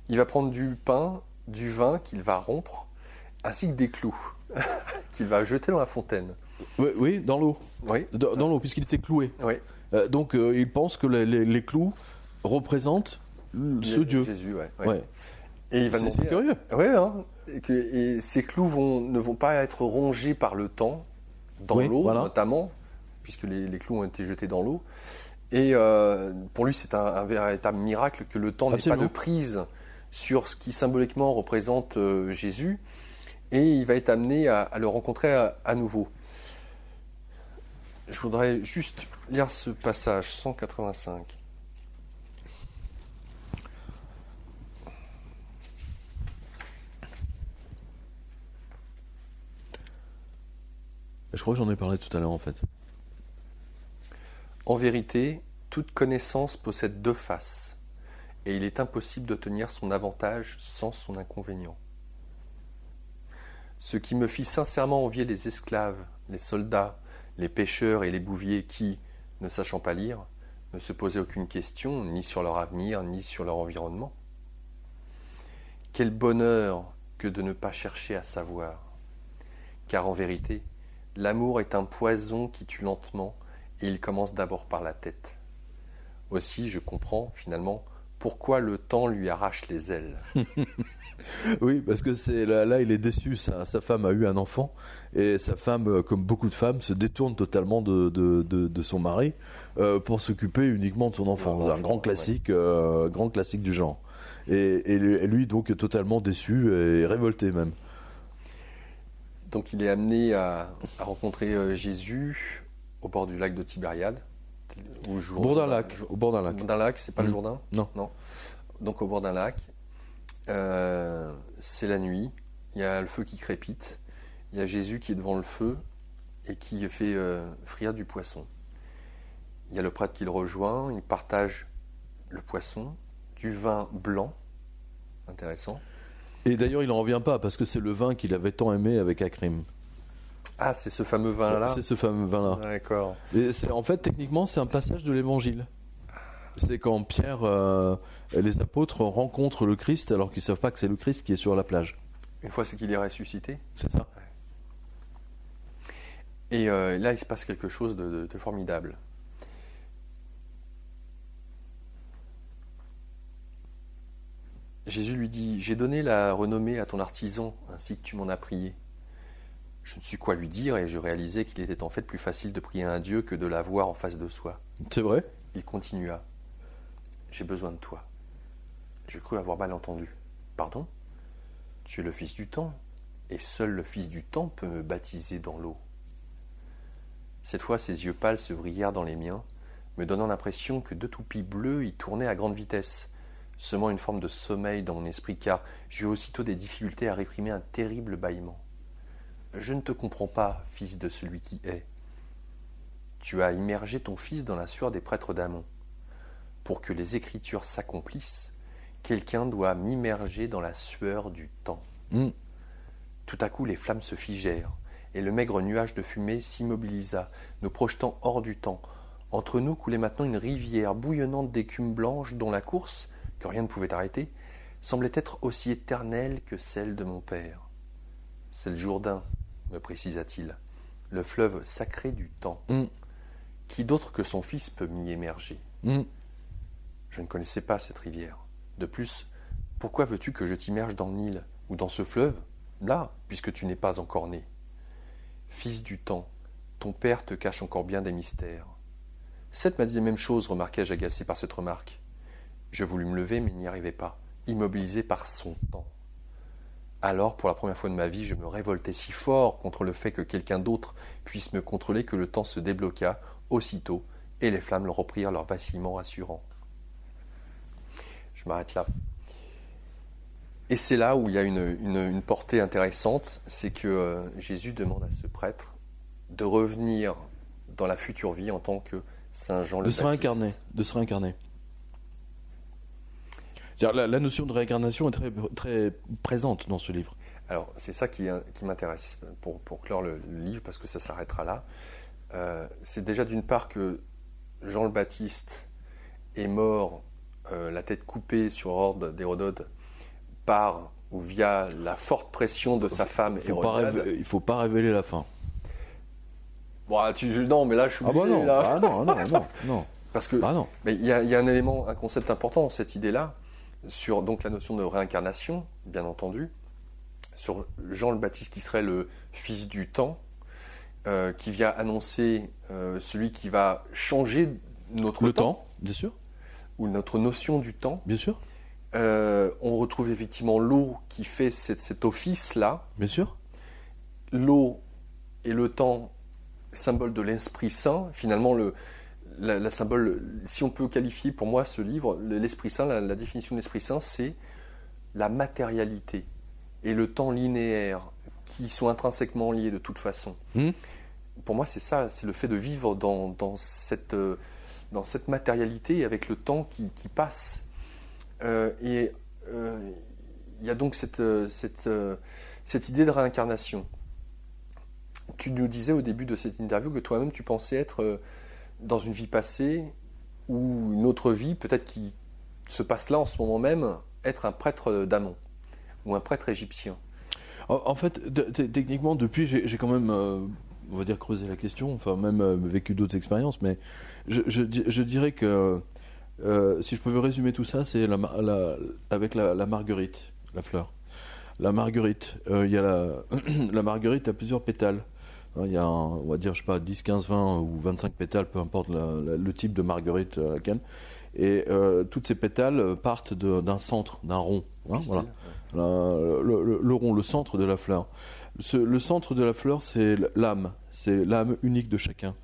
Il va prendre du pain, du vin qu'il va rompre, ainsi que des clous qu'il va jeter dans la fontaine. Oui, dans l'eau. Oui. Dans l'eau, puisqu'il était cloué. Oui. Donc il pense que les clous représentent ce Dieu. Jésus, ouais. Et c'est curieux. Oui, hein. Et ces clous ne vont pas être rongés par le temps, dans l'eau notamment, puisque les clous ont été jetés dans l'eau. Et pour lui, c'est un véritable miracle que le temps n'ait pas de prise sur ce qui symboliquement représente Jésus. Et il va être amené à le rencontrer à nouveau. Je voudrais juste lire ce passage, 185. Je crois que j'en ai parlé tout à l'heure en fait. En vérité, toute connaissance possède deux faces, et il est impossible d'obtenir son avantage sans son inconvénient. Ce qui me fit sincèrement envier les esclaves, les soldats, les pêcheurs et les bouviers qui, ne sachant pas lire, ne se posaient aucune question, ni sur leur avenir, ni sur leur environnement. Quel bonheur que de ne pas chercher à savoir, car en vérité, l'amour est un poison qui tue lentement, et il commence d'abord par la tête. Aussi, je comprends, finalement, pourquoi le temps lui arrache les ailes. Oui, parce que là, il est déçu. Sa femme a eu un enfant, et sa femme, comme beaucoup de femmes, se détourne totalement de son mari pour s'occuper uniquement de son enfant. C'est un grand classique du genre. Et lui, donc, est totalement déçu et révolté même. Donc il est amené à rencontrer Jésus au bord du lac de Tibériade. Au bord d'un lac. Au bord d'un lac. D'un lac, c'est pas le Jourdain ? Non. Donc au bord d'un lac, c'est la nuit, il y a le feu qui crépite, il y a Jésus qui est devant le feu et qui fait frire du poisson. Il y a le prêtre qui le rejoint, il partage le poisson, du vin blanc, intéressant. Et d'ailleurs, il n'en revient pas, parce que c'est le vin qu'il avait tant aimé avec Akrim. Ah, c'est ce fameux vin-là ? C'est ce fameux vin-là. D'accord. Et en fait, techniquement, c'est un passage de l'Évangile. C'est quand Pierre et les apôtres rencontrent le Christ, alors qu'ils ne savent pas que c'est le Christ qui est sur la plage. Une fois qu'il est ressuscité ? C'est ça. Ouais. Et là, il se passe quelque chose de formidable. Jésus lui dit « J'ai donné la renommée à ton artisan, ainsi que tu m'en as prié. » Je ne sais quoi lui dire et je réalisais qu'il était en fait plus facile de prier un Dieu que de l'avoir en face de soi. C'est vrai ? Il continua « J'ai besoin de toi. » Je crus avoir mal entendu. « Pardon ? Tu es le Fils du temps, et seul le Fils du temps peut me baptiser dans l'eau. » Cette fois, ses yeux pâles se brillèrent dans les miens, me donnant l'impression que deux toupies bleues y tournaient à grande vitesse, semant une forme de sommeil dans mon esprit, car j'eus aussitôt des difficultés à réprimer un terrible bâillement. « Je ne te comprends pas, fils de celui qui est. Tu as immergé ton fils dans la sueur des prêtres d'Amon. Pour que les Écritures s'accomplissent, quelqu'un doit m'immerger dans la sueur du temps. » Tout à coup, les flammes se figèrent, et le maigre nuage de fumée s'immobilisa, nous projetant hors du temps. Entre nous coulait maintenant une rivière bouillonnante d'écume blanche dont la course, que rien ne pouvait arrêter, semblait être aussi éternelle que celle de mon père. « C'est le Jourdain, » me précisa-t-il, « le fleuve sacré du temps. Qui d'autre que son fils peut m'y émerger ? Je ne connaissais pas cette rivière. De plus, pourquoi veux-tu que je t'immerge dans le Nil ou dans ce fleuve, là, puisque tu n'es pas encore né ? Fils du temps, ton père te cache encore bien des mystères. Seth m'a dit la même chose, remarquai-je agacé par cette remarque. Je voulus me lever, mais n'y arrivais pas, immobilisé par son temps. Alors, pour la première fois de ma vie, je me révoltais si fort contre le fait que quelqu'un d'autre puisse me contrôler que le temps se débloqua aussitôt, et les flammes reprirent leur vacillement rassurant. Je m'arrête là. Et c'est là où il y a une portée intéressante, c'est que Jésus demande à ce prêtre de revenir dans la future vie en tant que Saint Jean le Baptiste. De se réincarner. C'est-à-dire, la notion de réincarnation est très, très présente dans ce livre. Alors, c'est ça qui m'intéresse pour clore le livre, parce que ça s'arrêtera là. C'est déjà d'une part que Jean le Baptiste est mort, la tête coupée sur ordre d'Hérodote, par ou via la forte pression de sa femme Hérodiade. Il ne faut pas révéler la fin. Bon, non, mais là, je suis obligé. Non. Parce que mais il y a un concept important dans cette idée-là, sur donc la notion de réincarnation, bien entendu, sur Jean le Baptiste qui serait le fils du temps, qui vient annoncer celui qui va changer notre temps, bien sûr, ou notre notion du temps. Bien sûr. On retrouve effectivement l'eau qui fait cet office-là. Bien sûr. L'eau et le temps, symbole de l'Esprit Saint. Finalement, la symbole, si on peut qualifier pour moi ce livre, l'Esprit Saint, la définition de l'Esprit Saint, c'est la matérialité et le temps linéaire qui sont intrinsèquement liés de toute façon. Pour moi, c'est ça, c'est le fait de vivre dans cette matérialité avec le temps qui passe. Il y a donc cette idée de réincarnation. Tu nous disais au début de cette interview que toi-même tu pensais être dans une vie passée ou une autre vie, peut-être qui se passe là en ce moment même, être un prêtre d'Amon ou un prêtre égyptien. En fait, techniquement, depuis, j'ai quand même, on va dire, creusé la question, enfin même vécu d'autres expériences, mais je dirais que si je pouvais résumer tout ça, c'est avec la marguerite, la fleur. La marguerite, la marguerite a plusieurs pétales. Il y a, on va dire, je sais pas, 10, 15, 20 ou 25 pétales, peu importe le type de marguerite à laquelle. Et toutes ces pétales partent d'un centre, d'un rond. Hein, voilà. Le rond, le centre de la fleur. Le centre de la fleur, c'est l'âme unique de chacun.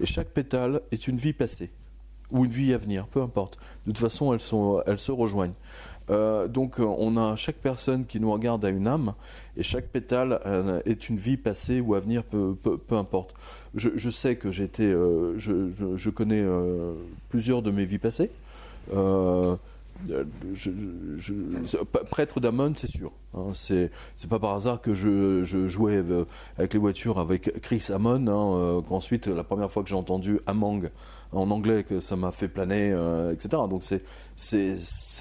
Et chaque pétale est une vie passée, ou une vie à venir, peu importe. De toute façon, elles se rejoignent. Donc on a chaque personne qui nous regarde a une âme, et chaque pétale est une vie passée ou à venir, peu importe. Je sais que je connais plusieurs de mes vies passées. Prêtre d'Ammon, c'est sûr. Hein, c'est pas par hasard que je jouais avec les voitures avec Chris Ammon. Qu'ensuite, la première fois que j'ai entendu Amang en anglais, que ça m'a fait planer, etc. Donc c'est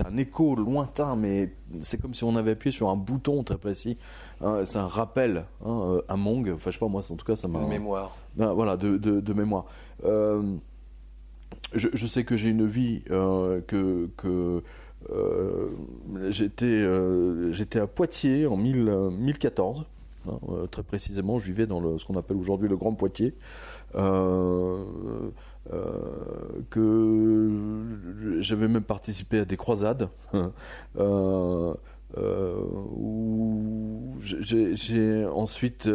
un écho lointain, mais c'est comme si on avait appuyé sur un bouton très précis. Hein, c'est un rappel, Among. Enfin, je sais pas moi, en tout cas, ça m'a. De mémoire. Voilà, de mémoire. Je sais que j'ai une vie j'étais à Poitiers en 1014, hein, très précisément. Je vivais dans ce qu'on appelle aujourd'hui le Grand Poitiers, que j'avais même participé à des croisades, où j'ai ensuite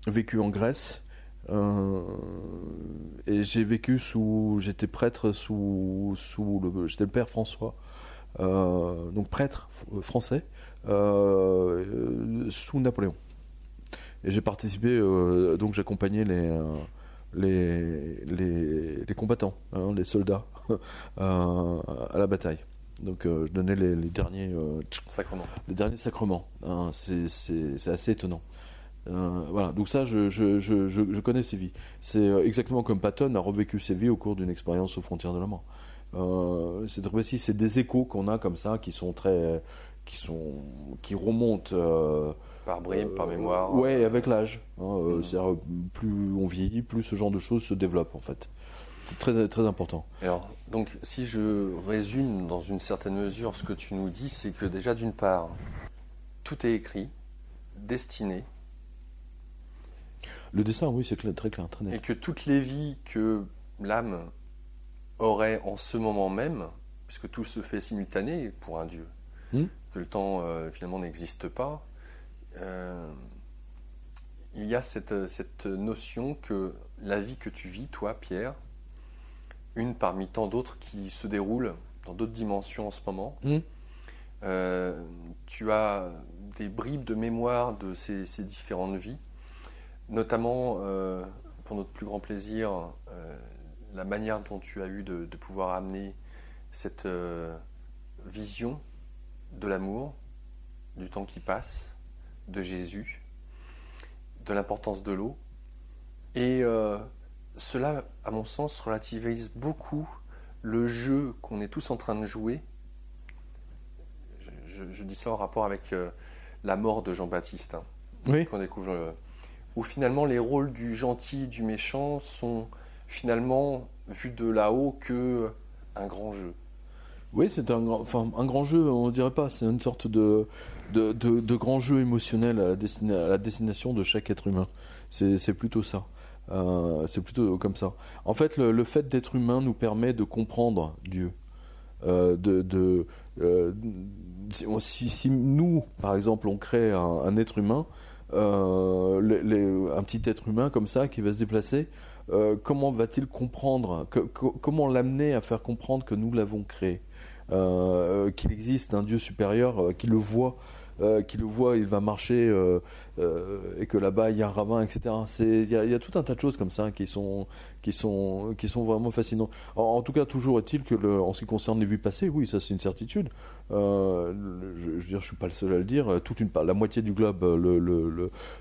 vécu en Grèce. Et j'ai vécu j'étais prêtre j'étais le père François, donc prêtre français, sous Napoléon. Et j'ai participé, donc j'accompagnais les combattants, hein, les soldats, à la bataille. Donc je donnais les derniers sacrements. Les derniers sacrements. Hein, c'est assez étonnant. Voilà, donc ça, je connais ces vies. C'est exactement comme Patton a revécu ses vies au cours d'une expérience aux frontières de la mort. C'est très précis. C'est des échos qu'on a comme ça, qui remontent par bribes, par mémoire. Ouais, avec l'âge. Hein, plus on vieillit, plus ce genre de choses se développe en fait. C'est très très important. Alors, donc, si je résume dans une certaine mesure ce que tu nous dis, c'est que déjà d'une part, tout est écrit, destiné. Le dessin, oui, c'est très clair, très net. Et que toutes les vies que l'âme aurait en ce moment même, puisque tout se fait simultané pour un Dieu, que le temps finalement n'existe pas, il y a cette notion que la vie que tu vis, toi, Pierre, une parmi tant d'autres qui se déroulent dans d'autres dimensions en ce moment, tu as des bribes de mémoire de ces différentes vies, notamment, pour notre plus grand plaisir, la manière dont tu as eu de pouvoir amener cette vision de l'amour, du temps qui passe, de Jésus, de l'importance de l'eau. Et cela, à mon sens, relativise beaucoup le jeu qu'on est tous en train de jouer. Je dis ça en rapport avec la mort de Jean-Baptiste, hein, oui. Qu'on découvre... où finalement les rôles du gentil et du méchant sont finalement vus de là-haut qu'un grand jeu. Oui, c'est un grand jeu, on ne dirait pas, c'est une sorte de grand jeu émotionnel à la destination de chaque être humain. C'est plutôt ça. C'est plutôt comme ça. En fait, le fait d'être humain nous permet de comprendre Dieu. Si nous, par exemple, on crée un être humain, un petit être humain comme ça qui va se déplacer, comment va-t-il comprendre, comment l'amener à faire comprendre que nous l'avons créé, qu'il existe un Dieu supérieur, qu'il le voit, il va marcher, et que là-bas il y a un ravin, etc. Il y a tout un tas de choses comme ça qui sont vraiment fascinantes. En tout cas, toujours est-il que en ce qui concerne les vies passées, oui, ça c'est une certitude. Je veux dire, je suis pas le seul à le dire. La moitié du globe,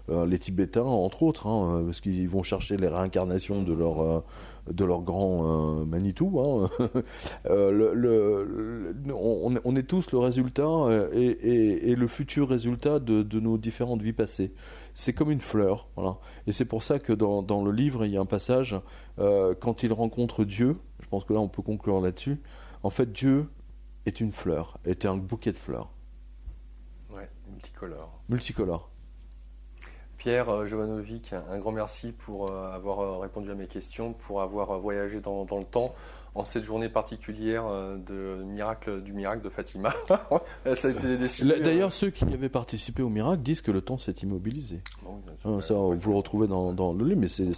les Tibétains, entre autres, hein, parce qu'ils vont chercher les réincarnations de leur grand Manitou. Hein. On est tous le résultat et le futur résultat de nos différentes vies passées. C'est comme une fleur, voilà. Et c'est pour ça que dans le livre, il y a un passage, quand il rencontre Dieu, je pense que là on peut conclure là-dessus, en fait Dieu est une fleur, est un bouquet de fleurs. Ouais, multicolore. Multicolore. Pierre Jovanovic, un grand merci pour avoir répondu à mes questions, pour avoir voyagé dans le temps en cette journée particulière du miracle de Fatima. Ça a été décidé. D'ailleurs, ceux qui avaient participé au miracle disent que le temps s'est immobilisé. Bon, ça, vous le retrouvez dans le livre, mais c'est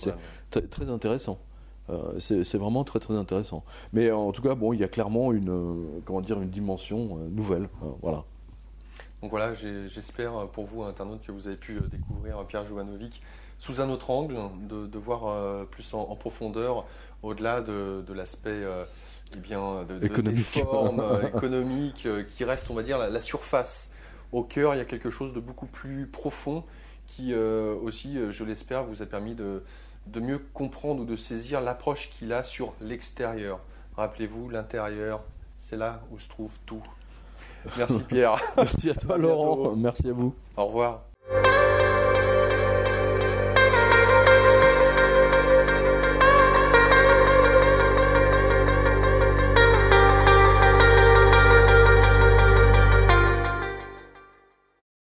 très intéressant. C'est vraiment très très intéressant. Mais en tout cas, bon, il y a clairement une dimension nouvelle. Voilà. Donc voilà, j'espère pour vous, internautes, que vous avez pu découvrir Pierre Jovanovic sous un autre angle, de voir plus en profondeur, au-delà de l'aspect des formes économiques, qui reste, on va dire, la surface. Au cœur, il y a quelque chose de beaucoup plus profond qui aussi, je l'espère, vous a permis de mieux comprendre ou de saisir l'approche qu'il a sur l'extérieur. Rappelez-vous, l'intérieur, c'est là où se trouve tout. Merci Pierre. Merci à toi Laurent. Merci à vous. Au revoir.